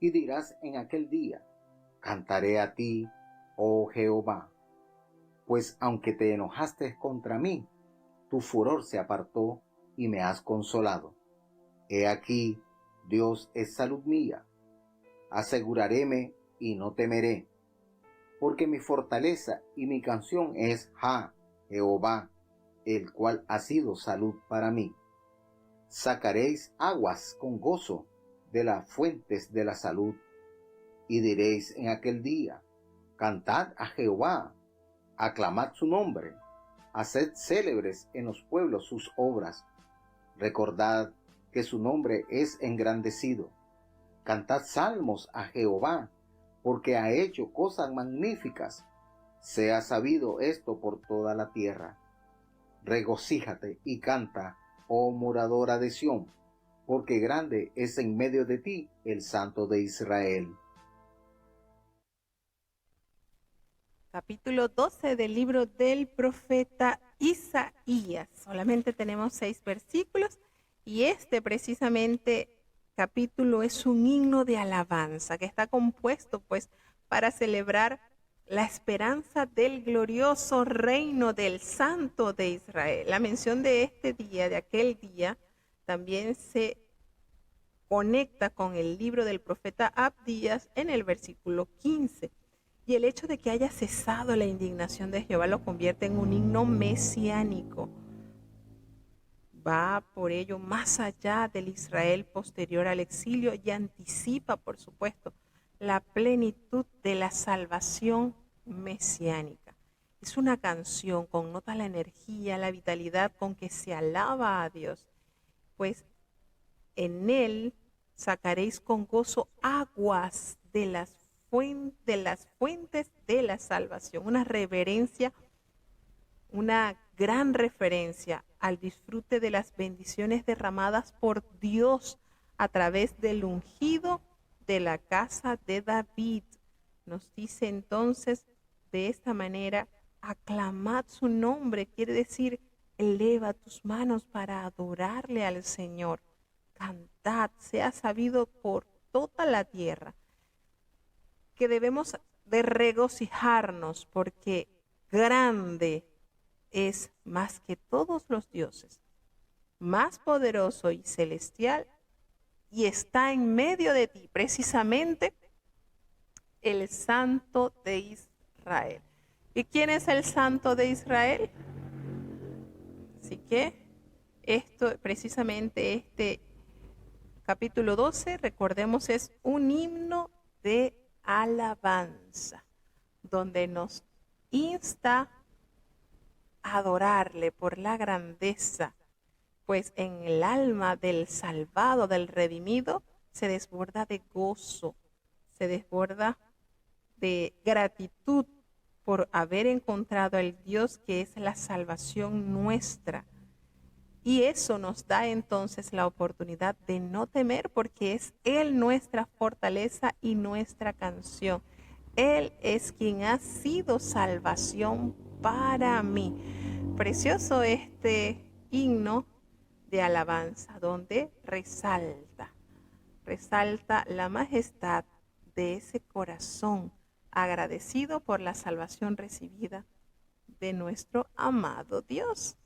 Y dirás en aquel día: cantaré a ti, oh Jehová, pues aunque te enojaste contra mí, tu furor se apartó y me has consolado. He aquí, Dios es salud mía. Aseguraréme y no temeré, porque mi fortaleza y mi canción es Jehová, el cual ha sido salud para mí. Sacaréis aguas con gozo de las fuentes de la salud, y diréis en aquel día: cantad a Jehová, aclamad su nombre, haced célebres en los pueblos sus obras, recordad que su nombre es engrandecido. Cantad salmos a Jehová, porque ha hecho cosas magníficas. Sea sabido esto por toda la tierra. Regocíjate y canta, oh moradora de Sión, porque grande es en medio de ti el Santo de Israel. Capítulo 12 del libro del profeta Isaías. Solamente tenemos 6 versículos y este precisamente capítulo es un himno de alabanza que está compuesto pues para celebrar la esperanza del glorioso reino del Santo de Israel. La mención de este día, de aquel día, también se conecta con el libro del profeta Abdías en el versículo 15. Y el hecho de que haya cesado la indignación de Jehová lo convierte en un himno mesiánico. Va por ello más allá del Israel posterior al exilio y anticipa, por supuesto, la plenitud de la salvación mesiánica. Y Es una canción, connota la energía, la vitalidad con que se alaba a Dios. Pues en él sacaréis con gozo aguas de las fuentes de la salvación. Una reverencia, una gran referencia al disfrute de las bendiciones derramadas por Dios a través del ungido de la casa de David. Nos dice entonces de esta manera: aclamad su nombre, quiere decir, eleva tus manos para adorarle al Señor. Cantad, sea sabido por toda la tierra, que debemos de regocijarnos porque grande es más que todos los dioses, más poderoso y celestial, y está en medio de ti, precisamente el Santo de Israel. ¿Y quién es el Santo de Israel? Así que este capítulo 12, recordemos, es un himno de alabanza, donde nos insta a adorarle por la grandeza, pues en el alma del salvado, del redimido, se desborda de gozo, se desborda de gratitud por haber encontrado al Dios que es la salvación nuestra. Y eso nos da entonces la oportunidad de no temer, porque es Él nuestra fortaleza y nuestra canción. Él es quien ha sido salvación para mí. Precioso este himno de alabanza, donde resalta la majestad de ese corazón agradecido por la salvación recibida de nuestro amado Dios.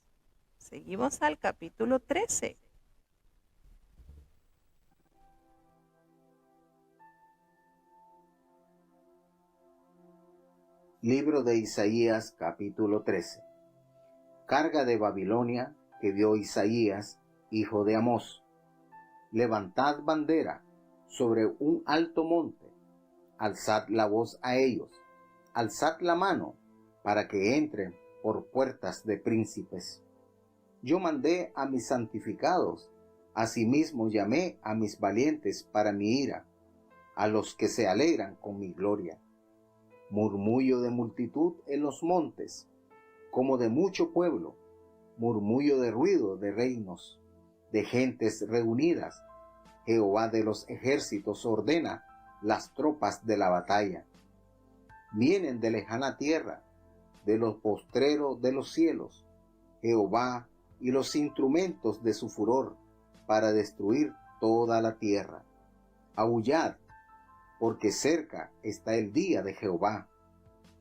Seguimos al capítulo 13. Libro de Isaías, capítulo 13. Carga de Babilonia que vio Isaías, hijo de Amós. Levantad bandera sobre un alto monte, alzad la voz a ellos, alzad la mano para que entren por puertas de príncipes. Yo mandé a mis santificados, asimismo llamé a mis valientes para mi ira, a los que se alegran con mi gloria. Murmullo de multitud en los montes, como de mucho pueblo, murmullo de ruido de reinos, de gentes reunidas. Jehová de los ejércitos ordena las tropas de la batalla. Vienen de lejana tierra, de los postreros de los cielos, Jehová y los instrumentos de su furor, para destruir toda la tierra. Aullad, porque cerca está el día de Jehová.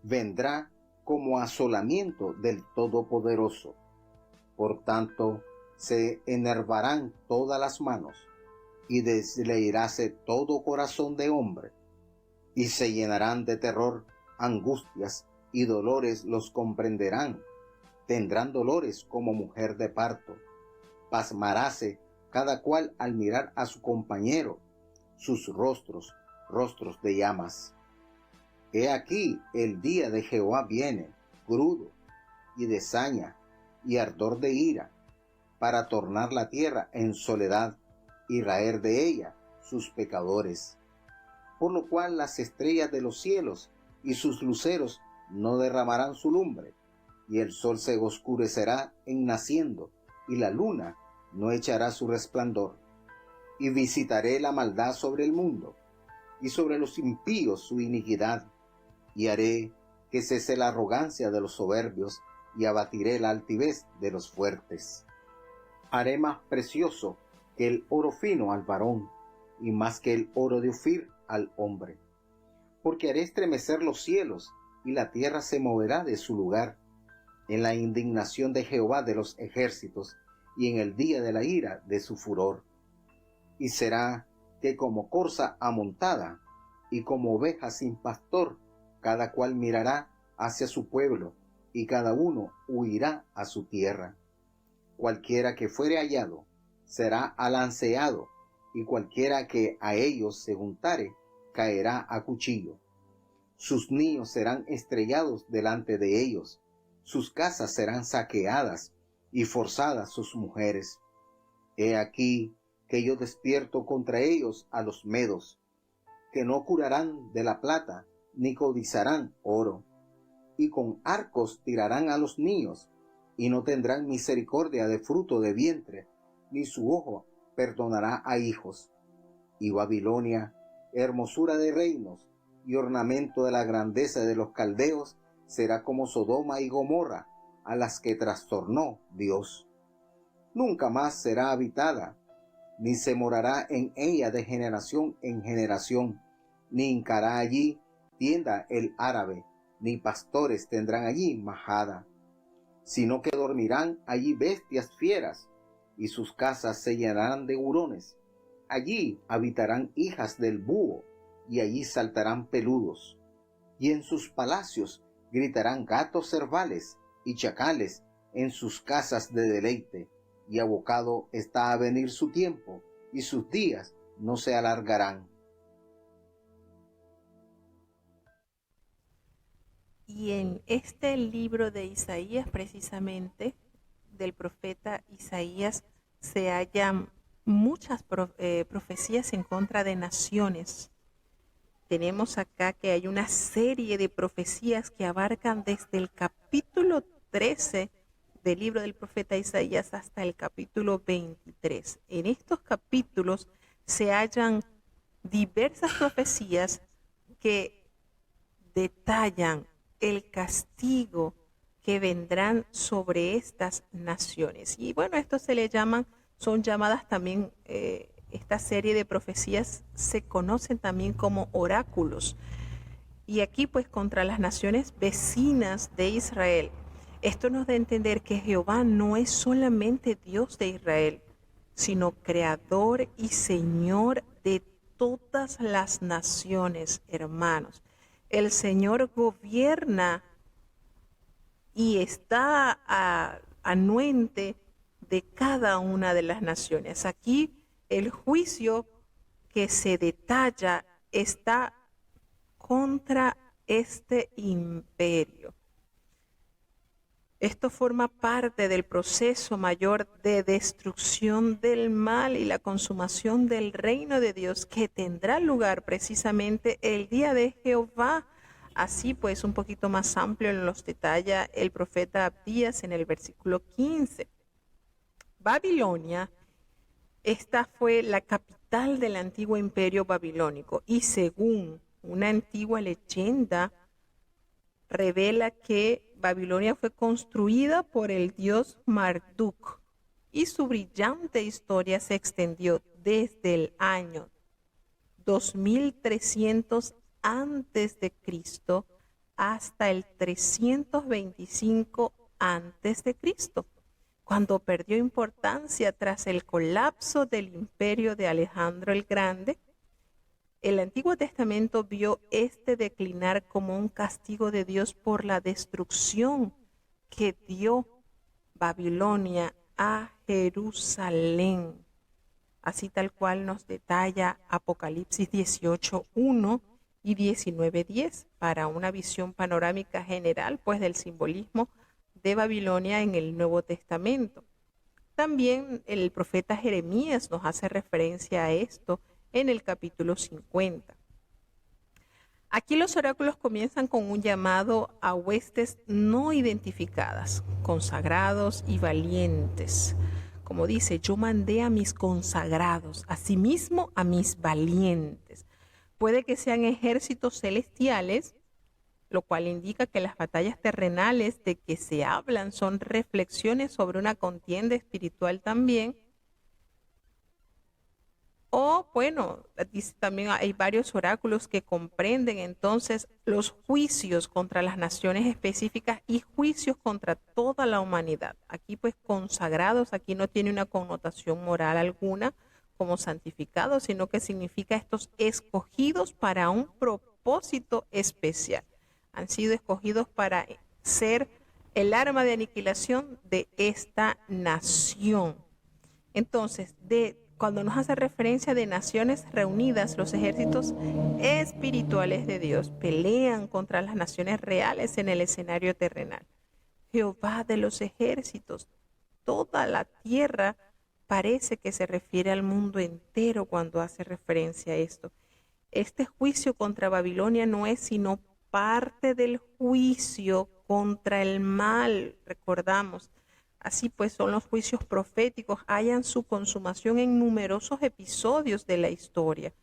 Vendrá como asolamiento del Todopoderoso. Por tanto, se enervarán todas las manos, y desleiráse todo corazón de hombre, y se llenarán de terror, angustias y dolores los comprenderán. Tendrán dolores como mujer de parto. Pasmaráse cada cual al mirar a su compañero, sus rostros, rostros de llamas. He aquí el día de Jehová viene, crudo, y de saña, y ardor de ira, para tornar la tierra en soledad, y raer de ella sus pecadores. Por lo cual las estrellas de los cielos y sus luceros no derramarán su lumbre, y el sol se oscurecerá en naciendo, y la luna no echará su resplandor. Y visitaré la maldad sobre el mundo, y sobre los impíos su iniquidad, y haré que cese la arrogancia de los soberbios, y abatiré la altivez de los fuertes. Haré más precioso que el oro fino al varón, y más que el oro de Ofir al hombre. Porque haré estremecer los cielos, y la tierra se moverá de su lugar, en la indignación de Jehová de los ejércitos, y en el día de la ira de su furor. Y será que como corza amontada, y como oveja sin pastor, cada cual mirará hacia su pueblo, y cada uno huirá a su tierra. Cualquiera que fuere hallado será alanceado, y cualquiera que a ellos se juntare caerá a cuchillo. Sus niños serán estrellados delante de ellos, sus casas serán saqueadas y forzadas sus mujeres. He aquí que yo despierto contra ellos a los medos, que no curarán de la plata, ni codizarán oro, y con arcos tirarán a los niños, y no tendrán misericordia de fruto de vientre, ni su ojo perdonará a hijos. Y Babilonia, hermosura de reinos, y ornamento de la grandeza de los caldeos, será como Sodoma y Gomorra, a las que trastornó Dios. Nunca más será habitada, ni se morará en ella de generación en generación, ni hincará allí tienda el árabe, ni pastores tendrán allí majada, sino que dormirán allí bestias fieras, y sus casas se llenarán de hurones. Allí habitarán hijas del búho, y allí saltarán peludos, y en sus palacios gritarán gatos cervales y chacales en sus casas de deleite, y abocado está a venir su tiempo, y sus días no se alargarán. Y en este libro de Isaías, precisamente, del profeta Isaías, se hallan muchas profecías en contra de naciones. Tenemos acá que hay una serie de profecías que abarcan desde el capítulo 13 del libro del profeta Isaías hasta el capítulo 23. En estos capítulos se hallan diversas profecías que detallan el castigo que vendrán sobre estas naciones. Y bueno, esto se le llaman, son llamadas también, esta serie de profecías se conocen también como oráculos. Y aquí pues contra las naciones vecinas de Israel. Esto nos da a entender que Jehová no es solamente Dios de Israel, sino creador y Señor de todas las naciones, hermanos. El Señor gobierna y está anuente de cada una de las naciones. Aquí el juicio que se detalla está contra este imperio. Esto forma parte del proceso mayor de destrucción del mal y la consumación del reino de Dios que tendrá lugar precisamente el día de Jehová. Así pues, un poquito más amplio los detalla el profeta Abdías en el versículo 15. Babilonia, esta fue la capital del antiguo imperio babilónico y según una antigua leyenda revela que Babilonia fue construida por el dios Marduk y su brillante historia se extendió desde el año 2300 antes de Cristo hasta el 325 antes de Cristo, cuando perdió importancia tras el colapso del imperio de Alejandro el Grande. El Antiguo Testamento vio este declinar como un castigo de Dios por la destrucción que dio Babilonia a Jerusalén. Así tal cual nos detalla Apocalipsis 18:1 y 19:10 para una visión panorámica general pues del simbolismo de Babilonia en el Nuevo Testamento. También el profeta Jeremías nos hace referencia a esto en el capítulo 50. Aquí los oráculos comienzan con un llamado a huestes no identificadas, consagrados y valientes. Como dice, yo mandé a mis consagrados, asimismo a mis valientes. Puede que sean ejércitos celestiales, lo cual indica que las batallas terrenales de que se hablan son reflexiones sobre una contienda espiritual también. O bueno, también hay varios oráculos que comprenden entonces los juicios contra las naciones específicas y juicios contra toda la humanidad. Aquí pues consagrados, aquí no tiene una connotación moral alguna como santificados, sino que significa estos escogidos para un propósito especial. Han sido escogidos para ser el arma de aniquilación de esta nación. Entonces, cuando nos hace referencia de naciones reunidas, los ejércitos espirituales de Dios pelean contra las naciones reales en el escenario terrenal. Jehová de los ejércitos. Toda la tierra parece que se refiere al mundo entero cuando hace referencia a esto. Este juicio contra Babilonia no es sino parte del juicio contra el mal, recordamos. Así pues son los juicios proféticos, hallan su consumación en numerosos episodios de la historia.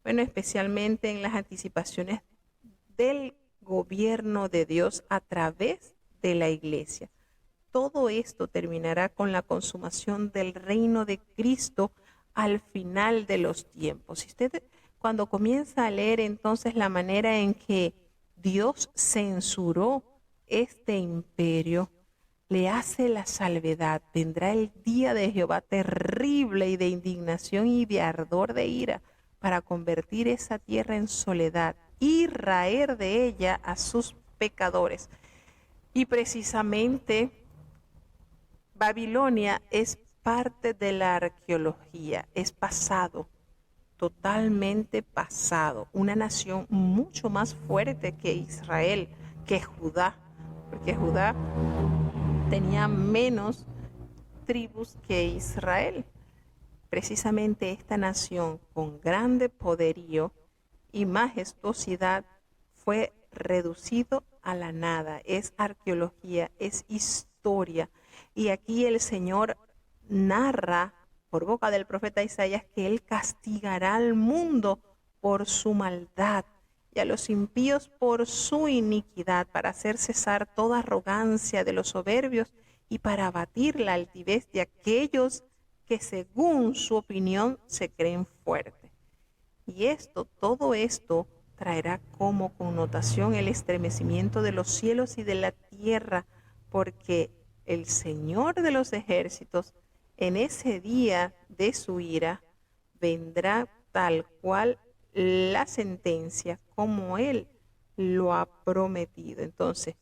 Bueno, especialmente en las anticipaciones del gobierno de Dios a través de la iglesia. Todo esto terminará con la consumación del reino de Cristo al final de los tiempos. Si usted cuando comienza a leer entonces la manera en que Dios censuró este imperio, le hace la salvedad. Vendrá el día de Jehová terrible y de indignación y de ardor de ira para convertir esa tierra en soledad y raer de ella a sus pecadores. Y precisamente Babilonia es parte de la arqueología, es pasado, totalmente pasado, una nación mucho más fuerte que Israel, que Judá, porque Judá tenía menos tribus que Israel. Precisamente esta nación con grande poderío y majestuosidad fue reducido a la nada. Es arqueología, es historia. Y aquí el Señor narra por boca del profeta Isaías que Él castigará al mundo por su maldad y a los impíos por su iniquidad, para hacer cesar toda arrogancia de los soberbios y para abatir la altivez de aquellos que según su opinión se creen fuertes. Y todo esto traerá como connotación el estremecimiento de los cielos y de la tierra, porque el Señor de los ejércitos en ese día de su ira vendrá tal cual la sentencia como Él lo ha prometido. Entonces,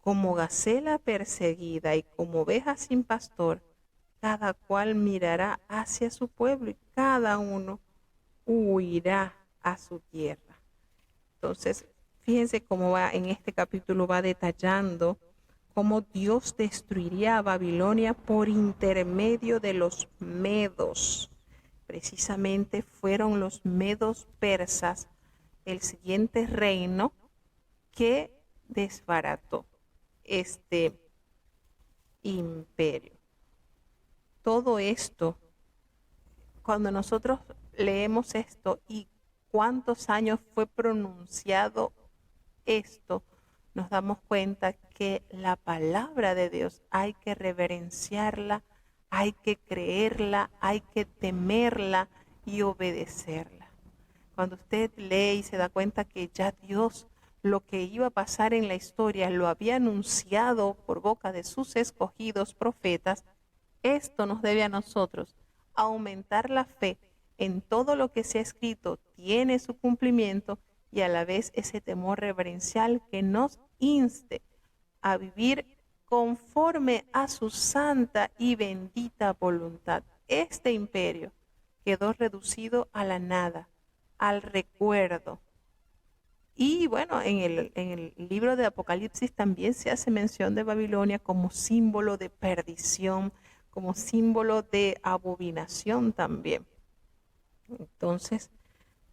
como gacela perseguida y como oveja sin pastor, cada cual mirará hacia su pueblo y cada uno huirá a su tierra. Entonces, fíjense cómo va en este capítulo, va detallando cómo Dios destruiría a Babilonia por intermedio de los medos. Precisamente fueron los medos persas el siguiente reino que desbarató este imperio. Todo esto, cuando nosotros leemos esto y cuántos años fue pronunciado esto, nos damos cuenta que la palabra de Dios hay que reverenciarla, hay que creerla, hay que temerla y obedecerla. Cuando usted lee y se da cuenta que ya Dios lo que iba a pasar en la historia lo había anunciado por boca de sus escogidos profetas, esto nos debe a nosotros aumentar la fe en todo lo que se ha escrito, tiene su cumplimiento y a la vez ese temor reverencial que nos inste a vivir conforme a su santa y bendita voluntad. Este imperio quedó reducido a la nada, al recuerdo. Y bueno, en el libro de Apocalipsis también se hace mención de Babilonia como símbolo de perdición, como símbolo de abominación también. Entonces,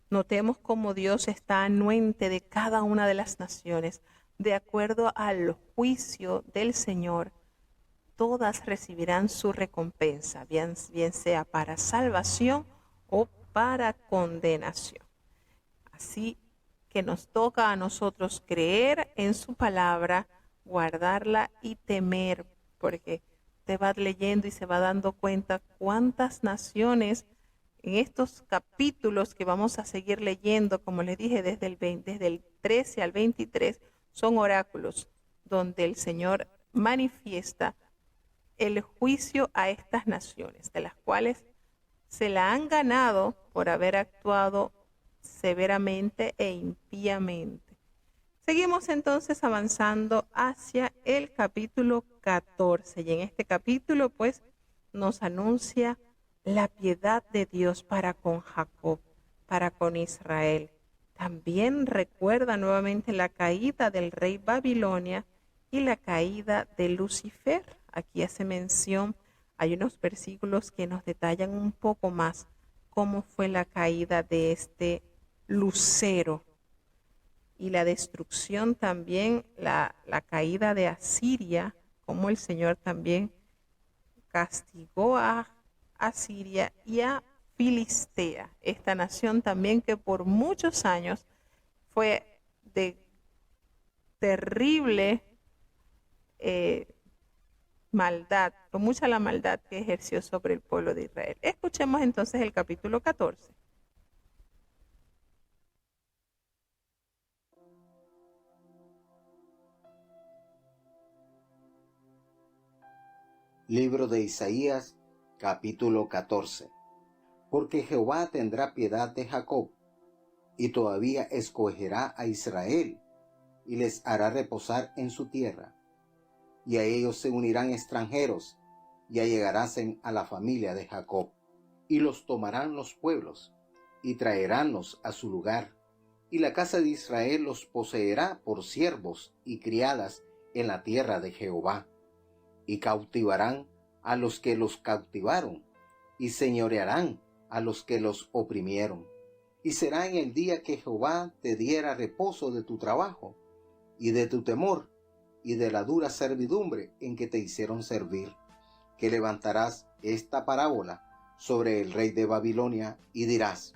notemos cómo Dios está anuente de cada una de las naciones, de acuerdo al juicio del Señor. Todas recibirán su recompensa, bien sea para salvación o para condenación. Así que nos toca a nosotros creer en su palabra, guardarla y temer, porque te va leyendo y se va dando cuenta cuántas naciones en estos capítulos que vamos a seguir leyendo, como les dije, desde el 13 al 23, son oráculos donde el Señor manifiesta el juicio a estas naciones, de las cuales se la han ganado por haber actuado severamente e impíamente. Seguimos entonces avanzando hacia el capítulo 14 y en este capítulo pues nos anuncia la piedad de Dios para con Jacob, para con Israel. También recuerda nuevamente la caída del rey Babilonia y la caída de Lucifer. Aquí hace mención, hay unos versículos que nos detallan un poco más cómo fue la caída de este lucero y la destrucción también, la caída de Asiria, como el Señor también castigó a Asiria y a Filistea, esta nación también que por muchos años fue de terrible eh, maldad, con mucha la maldad que ejerció sobre el pueblo de Israel. Escuchemos entonces el capítulo 14. Libro de Isaías, capítulo 14. Porque Jehová tendrá piedad de Jacob, y todavía escogerá a Israel, y les hará reposar en su tierra. Y a ellos se unirán extranjeros, y allegaráse a la familia de Jacob. Y los tomarán los pueblos, y traeránlos a su lugar. Y la casa de Israel los poseerá por siervos y criadas en la tierra de Jehová. Y cautivarán a los que los cautivaron, y señorearán a los que los oprimieron. Y será en el día que Jehová te diera reposo de tu trabajo, y de tu temor, y de la dura servidumbre en que te hicieron servir, que levantarás esta parábola sobre el rey de Babilonia, y dirás: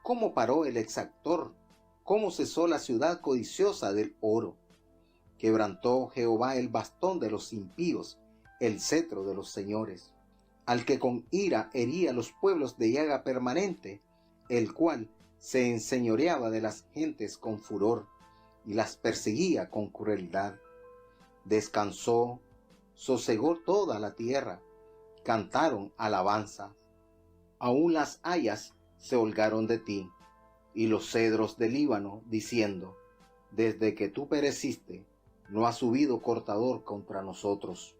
¿cómo paró el exactor? ¿Cómo cesó la ciudad codiciosa del oro? Quebrantó Jehová el bastón de los impíos, el cetro de los señores, al que con ira hería los pueblos de llaga permanente, el cual se enseñoreaba de las gentes con furor, y las perseguía con crueldad. Descansó, sosegó toda la tierra, cantaron alabanza. Aún las hayas se holgaron de ti, y los cedros del Líbano, diciendo: desde que tú pereciste, no ha subido cortador contra nosotros.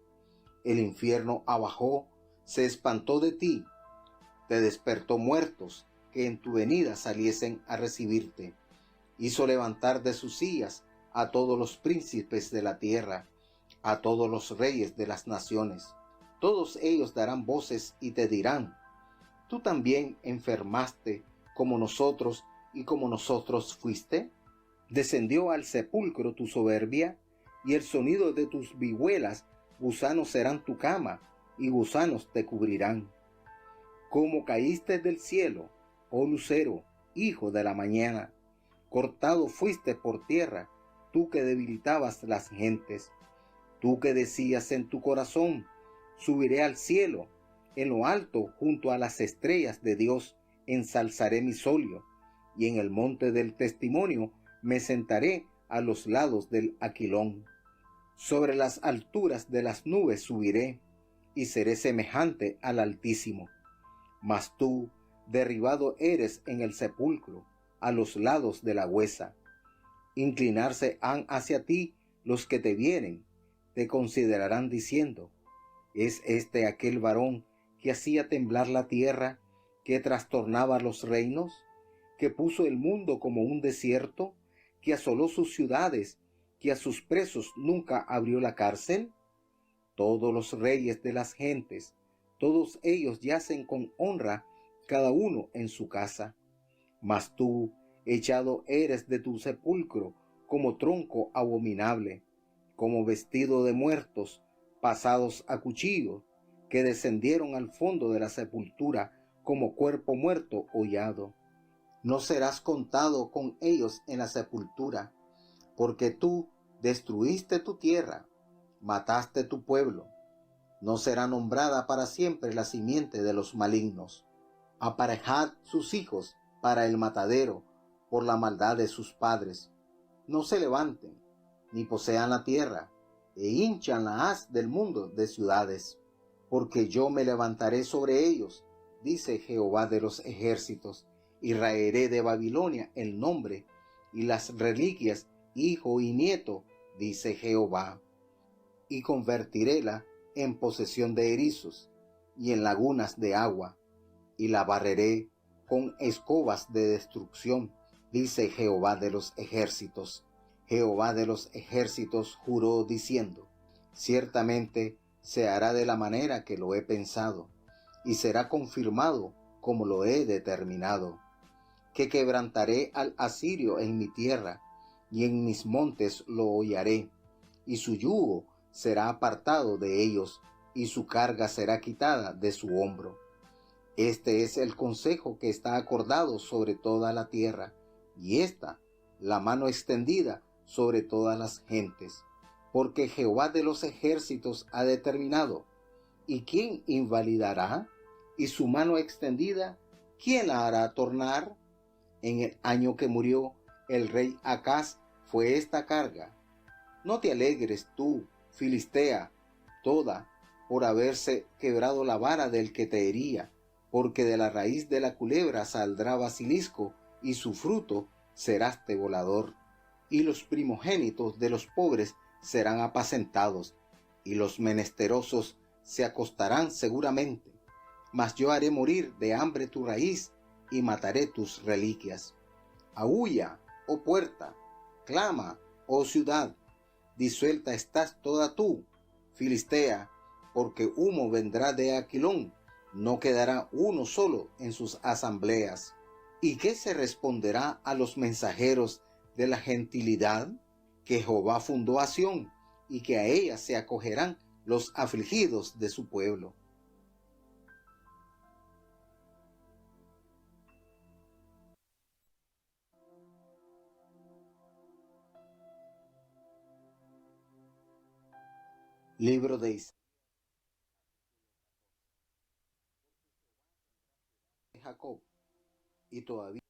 El infierno abajó, se espantó de ti, te despertó muertos, que en tu venida saliesen a recibirte. Hizo levantar de sus sillas a todos los príncipes de la tierra, a todos los reyes de las naciones. Todos ellos darán voces y te dirán: ¿tú también enfermaste como nosotros y como nosotros fuiste? Descendió al sepulcro tu soberbia, y el sonido de tus vihuelas gusanos serán tu cama, y gusanos te cubrirán. Como caíste del cielo, oh lucero, hijo de la mañana, cortado fuiste por tierra, tú que debilitabas las gentes. Tú que decías en tu corazón: subiré al cielo, en lo alto junto a las estrellas de Dios ensalzaré mi solio, y en el monte del testimonio me sentaré a los lados del aquilón. Sobre las alturas de las nubes subiré, y seré semejante al Altísimo. Mas tú, derribado eres en el sepulcro, a los lados de la huesa. Inclinarse han hacia ti los que te vienen, te considerarán diciendo: ¿es este aquel varón que hacía temblar la tierra, que trastornaba los reinos, que puso el mundo como un desierto, que asoló sus ciudades, que a sus presos nunca abrió la cárcel? Todos los reyes de las gentes, todos ellos yacen con honra, cada uno en su casa. Mas tú, echado eres de tu sepulcro como tronco abominable, como vestido de muertos pasados a cuchillo, que descendieron al fondo de la sepultura como cuerpo muerto hollado. No serás contado con ellos en la sepultura, porque tú destruiste tu tierra, mataste tu pueblo. No será nombrada para siempre la simiente de los malignos. Aparejad sus hijos para el matadero por la maldad de sus padres. No se levanten, ni posean la tierra, e hinchan la haz del mundo de ciudades. Porque yo me levantaré sobre ellos, dice Jehová de los ejércitos, y raeré de Babilonia el nombre y las reliquias, hijo y nieto, dice Jehová. Y convertiréla en posesión de erizos y en lagunas de agua, y la barreré con escobas de destrucción, dice Jehová de los ejércitos. Jehová de los ejércitos juró diciendo: ciertamente se hará de la manera que lo he pensado, y será confirmado como lo he determinado, que quebrantaré al asirio en mi tierra, y en mis montes lo hollaré, y su yugo será apartado de ellos, y su carga será quitada de su hombro. Este es el consejo que está acordado sobre toda la tierra, y esta, la mano extendida sobre todas las gentes, porque Jehová de los ejércitos ha determinado. ¿Y quién invalidará? Y su mano extendida, ¿quién la hará tornar? En el año que murió el rey Acaz fue esta carga. No te alegres tú, Filistea, toda, por haberse quebrado la vara del que te hería, porque de la raíz de la culebra saldrá basilisco, y su fruto seraste volador. Y los primogénitos de los pobres serán apacentados, y los menesterosos se acostarán seguramente. Mas yo haré morir de hambre tu raíz, y mataré tus reliquias. Aúlla, oh puerta, clama, oh ciudad, disuelta estás toda tú, Filistea, porque humo vendrá de Aquilón, no quedará uno solo en sus asambleas. ¿Y qué se responderá a los mensajeros de la gentilidad? Que Jehová fundó a Sión, y que a ella se acogerán los afligidos de su pueblo. Libro de Isaías, de Jacob, y todavía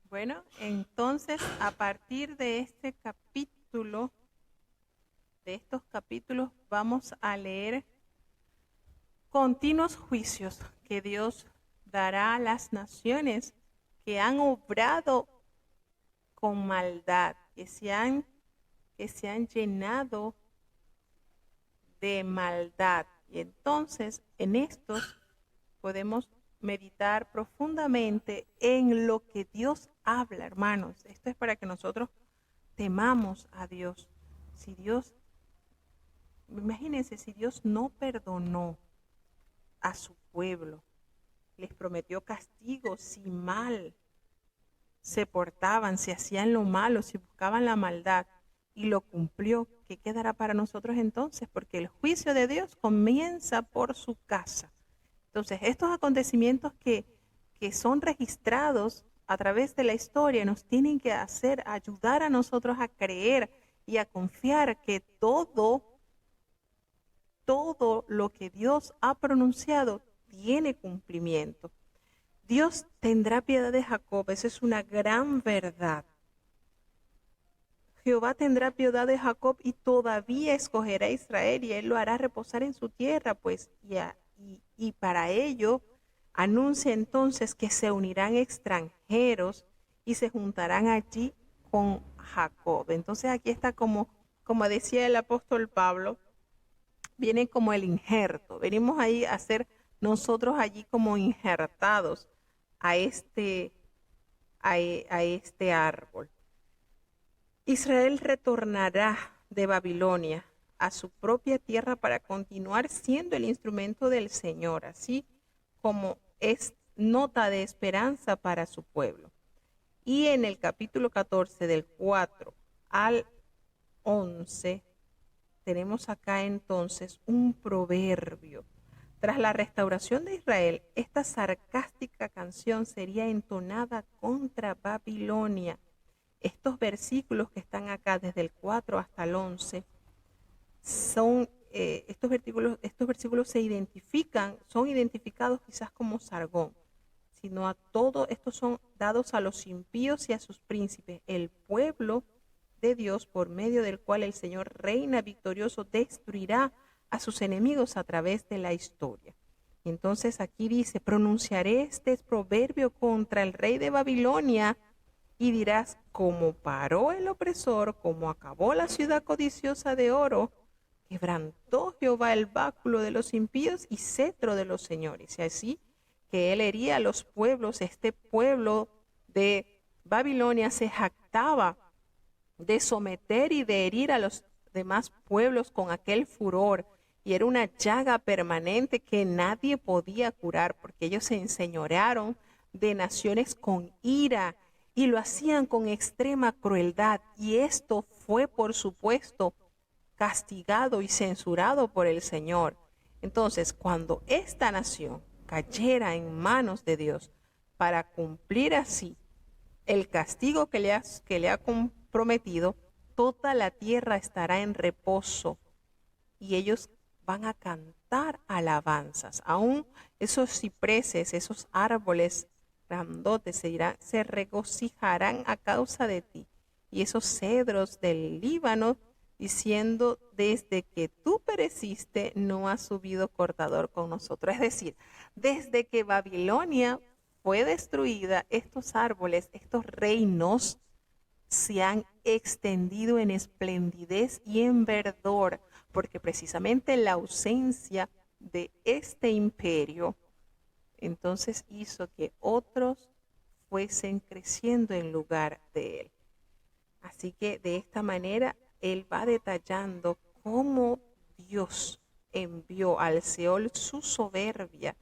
Bueno, entonces a partir de este capítulo, de estos capítulos, vamos a leer continuos juicios que Dios dará a las naciones que han obrado con maldad, que se han llenado de maldad. Y entonces en estos podemos meditar profundamente en lo que Dios habla, hermanos. Esto es para que nosotros temamos a Dios. Si Dios, imagínense, si Dios no perdonó a su pueblo, les prometió castigo si mal se portaban, si hacían lo malo, si buscaban la maldad, y lo cumplió, ¿qué quedará para nosotros entonces? Porque el juicio de Dios comienza por su casa. Entonces, estos acontecimientos que son registrados a través de la historia nos tienen que ayudar a nosotros a creer y a confiar que todo lo que Dios ha pronunciado tiene cumplimiento. Dios tendrá piedad de Jacob, esa es una gran verdad. Jehová tendrá piedad de Jacob y todavía escogerá a Israel, y él lo hará reposar en su tierra, pues, y para ello anuncia entonces que se unirán extranjeros y se juntarán allí con Jacob. Entonces aquí está como decía el apóstol Pablo, viene como el injerto. Venimos ahí a ser nosotros allí como injertados a este árbol. Israel retornará de Babilonia a su propia tierra para continuar siendo el instrumento del Señor, así como es nota de esperanza para su pueblo. Y en el capítulo 14, del 4 al 11, tenemos acá entonces un proverbio. Tras la restauración de Israel, esta sarcástica canción sería entonada contra Babilonia. Estos versículos que están acá desde el 4 hasta el 11 son estos versículos son identificados quizás como Sargón, sino a todo estos son dados a los impíos y a sus príncipes, el pueblo de Dios por medio del cual el Señor reina victorioso, destruirá a sus enemigos a través de la historia. Entonces aquí dice, pronunciaré este proverbio contra el rey de Babilonia y dirás, como paró el opresor, como acabó la ciudad codiciosa de oro, quebrantó Jehová el báculo de los impíos y cetro de los señores. Y así que él hería a los pueblos. Este pueblo de Babilonia se jactaba de someter y de herir a los demás pueblos con aquel furor. Y era una llaga permanente que nadie podía curar, porque ellos se enseñorearon de naciones con ira y lo hacían con extrema crueldad. Y esto fue, por supuesto, castigado y censurado por el Señor. Entonces, cuando esta nación cayera en manos de Dios para cumplir así el castigo que le ha comprometido, toda la tierra estará en reposo y ellos van a cantar alabanzas. Aún esos cipreses, esos árboles grandotes se regocijarán a causa de ti. Y esos cedros del Líbano diciendo, desde que tú pereciste, no ha subido cortador con nosotros. Es decir, desde que Babilonia fue destruida, estos árboles, estos reinos se han extendido en esplendidez y en verdor, porque precisamente la ausencia de este imperio entonces hizo que otros fuesen creciendo en lugar de él. Así que de esta manera él va detallando cómo Dios envió al Seol su soberbia,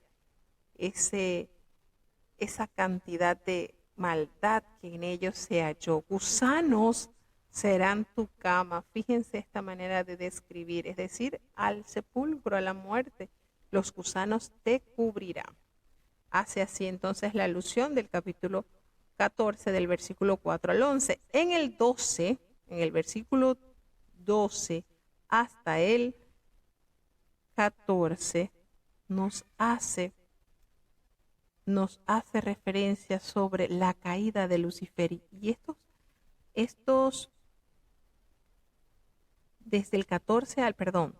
esa cantidad de maldad que en ellos se halló. Gusanos serán tu cama. Fíjense esta manera de describir, es decir, al sepulcro, a la muerte, los gusanos te cubrirán. Hace así entonces la alusión del capítulo 14 del versículo 4 al 11. En el 12, en el versículo 12 hasta el 14, nos hace referencia sobre la caída de Lucifer. Y estos desde el 14 al, perdón,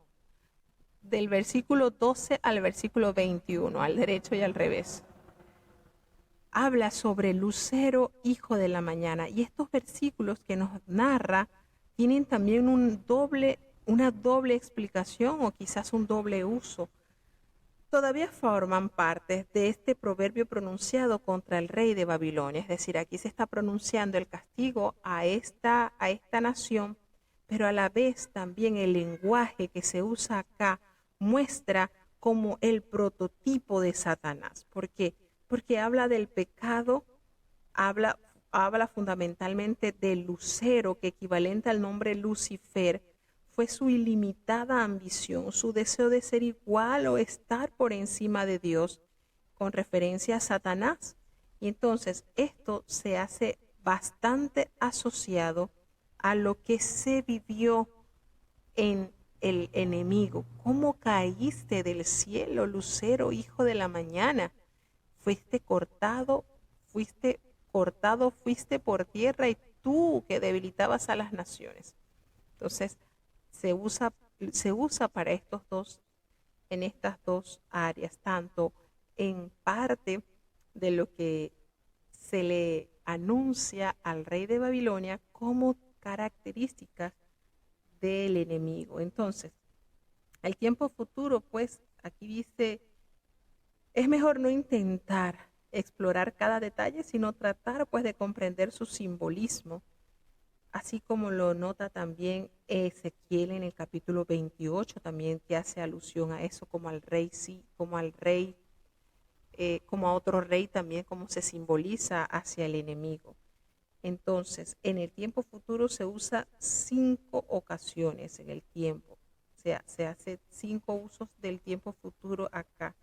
del versículo 12 al versículo 21, al derecho y al revés, habla sobre Lucero, hijo de la mañana. Y estos versículos que nos narra tienen también una doble explicación o quizás un doble uso. Todavía forman parte de este proverbio pronunciado contra el rey de Babilonia. Es decir, aquí se está pronunciando el castigo a esta nación, pero a la vez también el lenguaje que se usa acá muestra como el prototipo de Satanás. ¿Por qué? Porque habla del pecado, habla fundamentalmente del lucero, que equivalente al nombre Lucifer, fue su ilimitada ambición, su deseo de ser igual o estar por encima de Dios, con referencia a Satanás. Y entonces esto se hace bastante asociado a lo que se vivió en el enemigo. ¿Cómo caíste del cielo, lucero, hijo de la mañana? Fuiste cortado por tierra, y tú que debilitabas a las naciones. Entonces, se usa para en estas dos áreas, tanto en parte de lo que se le anuncia al rey de Babilonia como características del enemigo. Entonces, al tiempo futuro, pues, aquí dice, es mejor no intentar explorar cada detalle, sino tratar, pues, de comprender su simbolismo, así como lo nota también Ezequiel en el capítulo 28, también que hace alusión a eso, como al rey, sí, como al rey, como a otro rey también, como se simboliza hacia el enemigo. Entonces, en el tiempo futuro se usa 5 ocasiones en el tiempo. O sea, se hace 5 usos del tiempo futuro acá.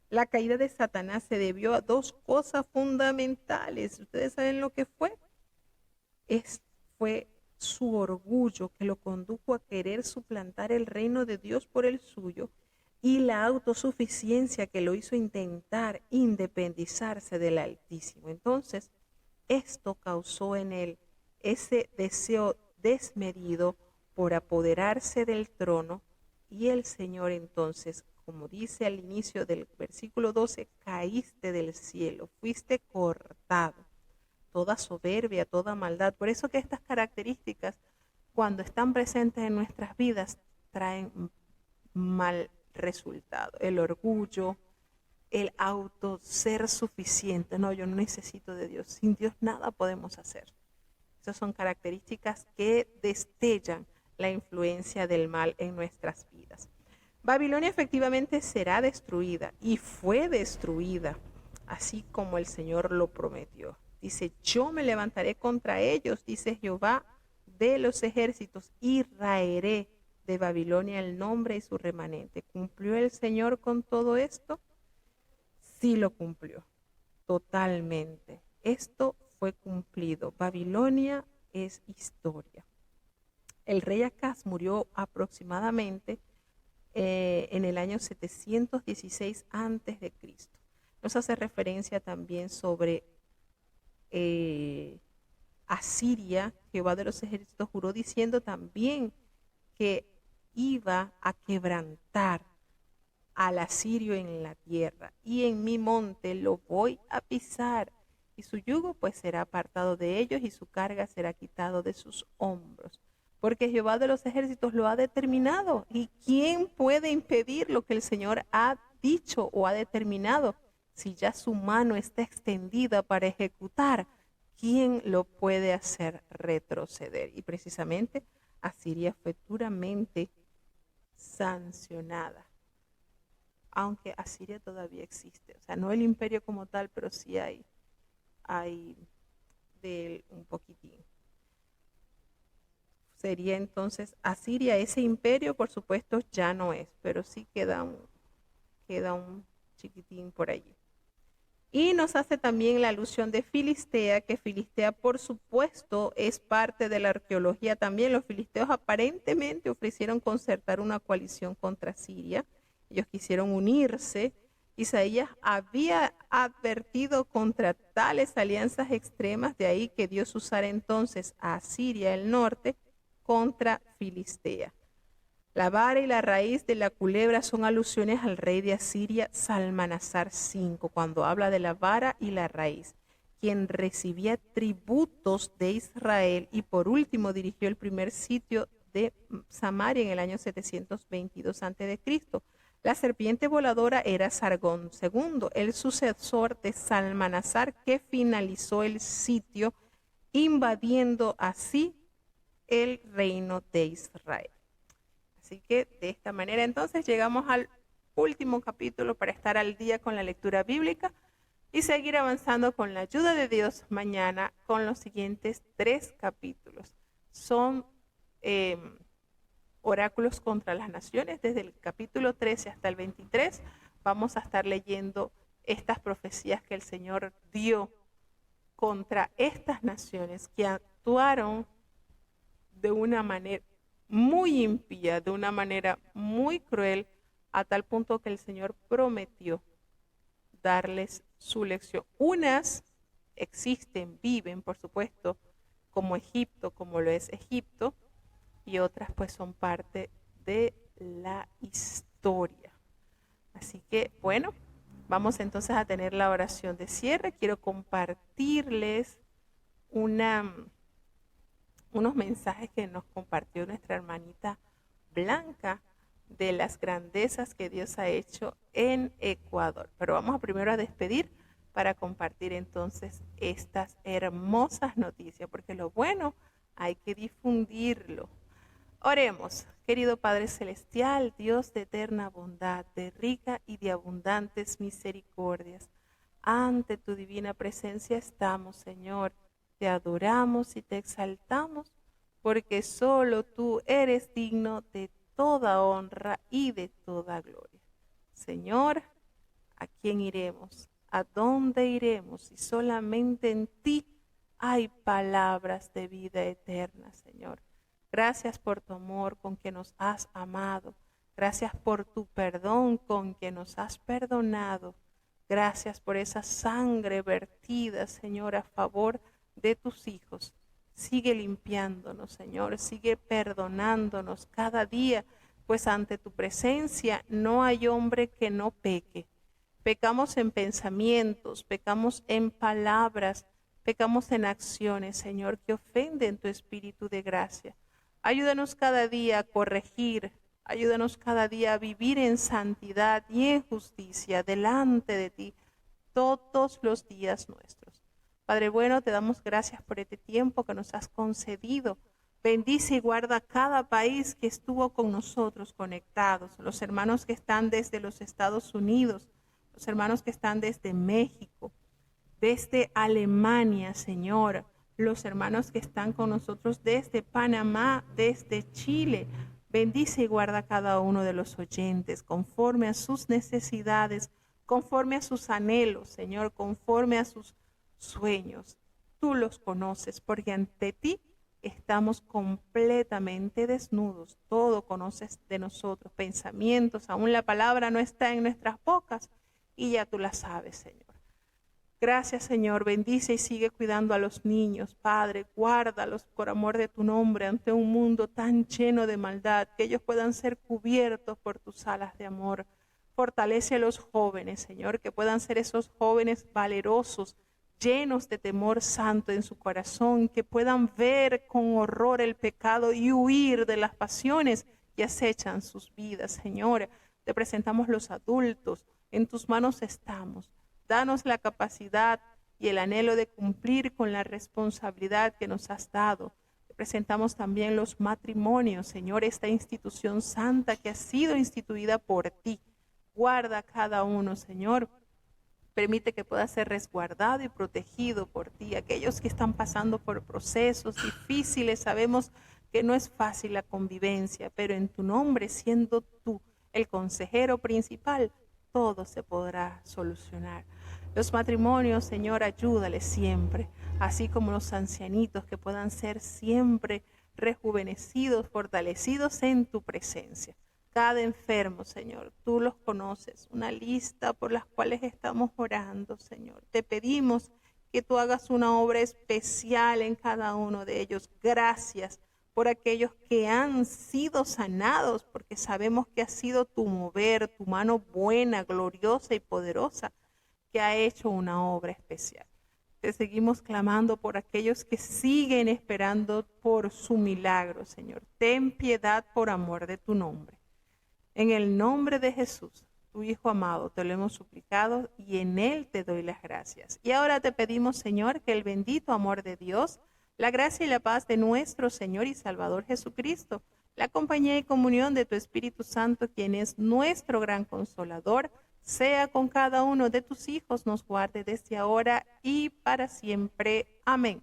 La caída de Satanás se debió a 2 cosas fundamentales. ¿Ustedes saben lo que fue? Fue su orgullo, que lo condujo a querer suplantar el reino de Dios por el suyo, y la autosuficiencia, que lo hizo intentar independizarse del Altísimo. Entonces, esto causó en él ese deseo desmedido por apoderarse del trono, y el Señor entonces, como dice al inicio del versículo 12, caíste del cielo, fuiste cortado. Toda soberbia, toda maldad. Por eso que estas características, cuando están presentes en nuestras vidas, traen mal resultado. El orgullo, el auto ser suficiente. No, yo no necesito de Dios. Sin Dios nada podemos hacer. Esas son características que destellan la influencia del mal en nuestras vidas. Babilonia efectivamente será destruida y fue destruida, así como el Señor lo prometió. Dice, yo me levantaré contra ellos, dice Jehová de los ejércitos, y raeré de Babilonia el nombre y su remanente. ¿Cumplió el Señor con todo esto? Sí lo cumplió, totalmente. Esto fue cumplido. Babilonia es historia. El rey Acaz murió aproximadamente en el año 716 antes de Cristo. Nos hace referencia también sobre Asiria. Jehová de los ejércitos juró diciendo también que iba a quebrantar al asirio en la tierra, y en mi monte lo voy a pisar, y su yugo pues será apartado de ellos, y su carga será quitado de sus hombros. Porque Jehová de los ejércitos lo ha determinado. ¿Y quién puede impedir lo que el Señor ha dicho o ha determinado? Si ya su mano está extendida para ejecutar, ¿quién lo puede hacer retroceder? Y precisamente Asiria fue duramente sancionada. Aunque Asiria todavía existe. O sea, no el imperio como tal, pero sí hay de él un poquitín. Sería entonces Asiria, ese imperio por supuesto ya no es, pero sí queda un chiquitín por allí. Y nos hace también la alusión de Filistea, que Filistea por supuesto es parte de la arqueología también. Los filisteos aparentemente ofrecieron concertar una coalición contra Siria. Ellos quisieron unirse. Isaías había advertido contra tales alianzas extremas, de ahí que Dios usara entonces a Asiria, el norte, contra Filistea. La vara y la raíz de la culebra son alusiones al rey de Asiria, Salmanasar V, cuando habla de la vara y la raíz, quien recibía tributos de Israel y por último dirigió el primer sitio de Samaria en el año 722 a.C. La serpiente voladora era Sargón II, el sucesor de Salmanasar, que finalizó el sitio invadiendo así el reino de Israel. Así que de esta manera entonces llegamos al último capítulo para estar al día con la lectura bíblica y seguir avanzando con la ayuda de Dios mañana con los siguientes 3 capítulos. Son oráculos contra las naciones, desde el capítulo 13 hasta el 23. Vamos a estar leyendo estas profecías que el Señor dio contra estas naciones que actuaron de una manera muy impía, de una manera muy cruel, a tal punto que el Señor prometió darles su lección. Unas existen, viven, por supuesto, como Egipto, como lo es Egipto, y otras pues son parte de la historia. Así que, bueno, vamos entonces a tener la oración de cierre. Quiero compartirles unos mensajes que nos compartió nuestra hermanita Blanca de las grandezas que Dios ha hecho en Ecuador. Pero vamos primero a despedir para compartir entonces estas hermosas noticias, porque lo bueno hay que difundirlo. Oremos, querido Padre Celestial, Dios de eterna bondad, de rica y de abundantes misericordias. Ante tu divina presencia estamos, Señor. Te adoramos y te exaltamos, porque solo tú eres digno de toda honra y de toda gloria. Señor, ¿a quién iremos? ¿A dónde iremos? Si solamente en ti hay palabras de vida eterna, Señor. Gracias por tu amor con que nos has amado. Gracias por tu perdón con que nos has perdonado. Gracias por esa sangre vertida, Señor, a favor de tus hijos. Sigue limpiándonos, Señor, sigue perdonándonos cada día, pues ante tu presencia no hay hombre que no peque. Pecamos en pensamientos, pecamos en palabras, pecamos en acciones, Señor, que ofenden tu espíritu de gracia. Ayúdanos cada día a corregir Ayúdanos cada día a vivir en santidad y en justicia delante de ti todos los días nuestros. Padre bueno, te damos gracias por este tiempo que nos has concedido. Bendice y guarda cada país que estuvo con nosotros conectados, los hermanos que están desde los Estados Unidos, los hermanos que están desde México, desde Alemania, Señor, los hermanos que están con nosotros desde Panamá, desde Chile. Bendice y guarda cada uno de los oyentes conforme a sus necesidades, conforme a sus anhelos, Señor, conforme a sus sueños. Tú los conoces, porque ante ti estamos completamente desnudos. Todo conoces de nosotros, pensamientos, aún la palabra no está en nuestras bocas y ya tú la sabes, Señor. Gracias, Señor. Bendice y sigue cuidando a los niños. Padre, guárdalos por amor de tu nombre ante un mundo tan lleno de maldad, que ellos puedan ser cubiertos por tus alas de amor. Fortalece a los jóvenes, Señor, que puedan ser esos jóvenes valerosos, llenos de temor santo en su corazón, que puedan ver con horror el pecado y huir de las pasiones que acechan sus vidas, Señor. Te presentamos los adultos, en tus manos estamos. Danos la capacidad y el anhelo de cumplir con la responsabilidad que nos has dado. Te presentamos también los matrimonios, Señor, esta institución santa que ha sido instituida por ti. Guarda a cada uno, Señor. Permite que pueda ser resguardado y protegido por ti. Aquellos que están pasando por procesos difíciles, sabemos que no es fácil la convivencia, pero en tu nombre, siendo tú el consejero principal, todo se podrá solucionar. Los matrimonios, Señor, ayúdales siempre, así como los ancianitos, que puedan ser siempre rejuvenecidos, fortalecidos en tu presencia. Cada enfermo, Señor, tú los conoces, una lista por las cuales estamos orando, Señor. Te pedimos que tú hagas una obra especial en cada uno de ellos. Gracias por aquellos que han sido sanados, porque sabemos que ha sido tu mover, tu mano buena, gloriosa y poderosa, que ha hecho una obra especial. Te seguimos clamando por aquellos que siguen esperando por su milagro, Señor. Ten piedad por amor de tu nombre. En el nombre de Jesús, tu Hijo amado, te lo hemos suplicado y en Él te doy las gracias. Y ahora te pedimos, Señor, que el bendito amor de Dios, la gracia y la paz de nuestro Señor y Salvador Jesucristo, la compañía y comunión de tu Espíritu Santo, quien es nuestro gran consolador, sea con cada uno de tus hijos, nos guarde desde ahora y para siempre. Amén.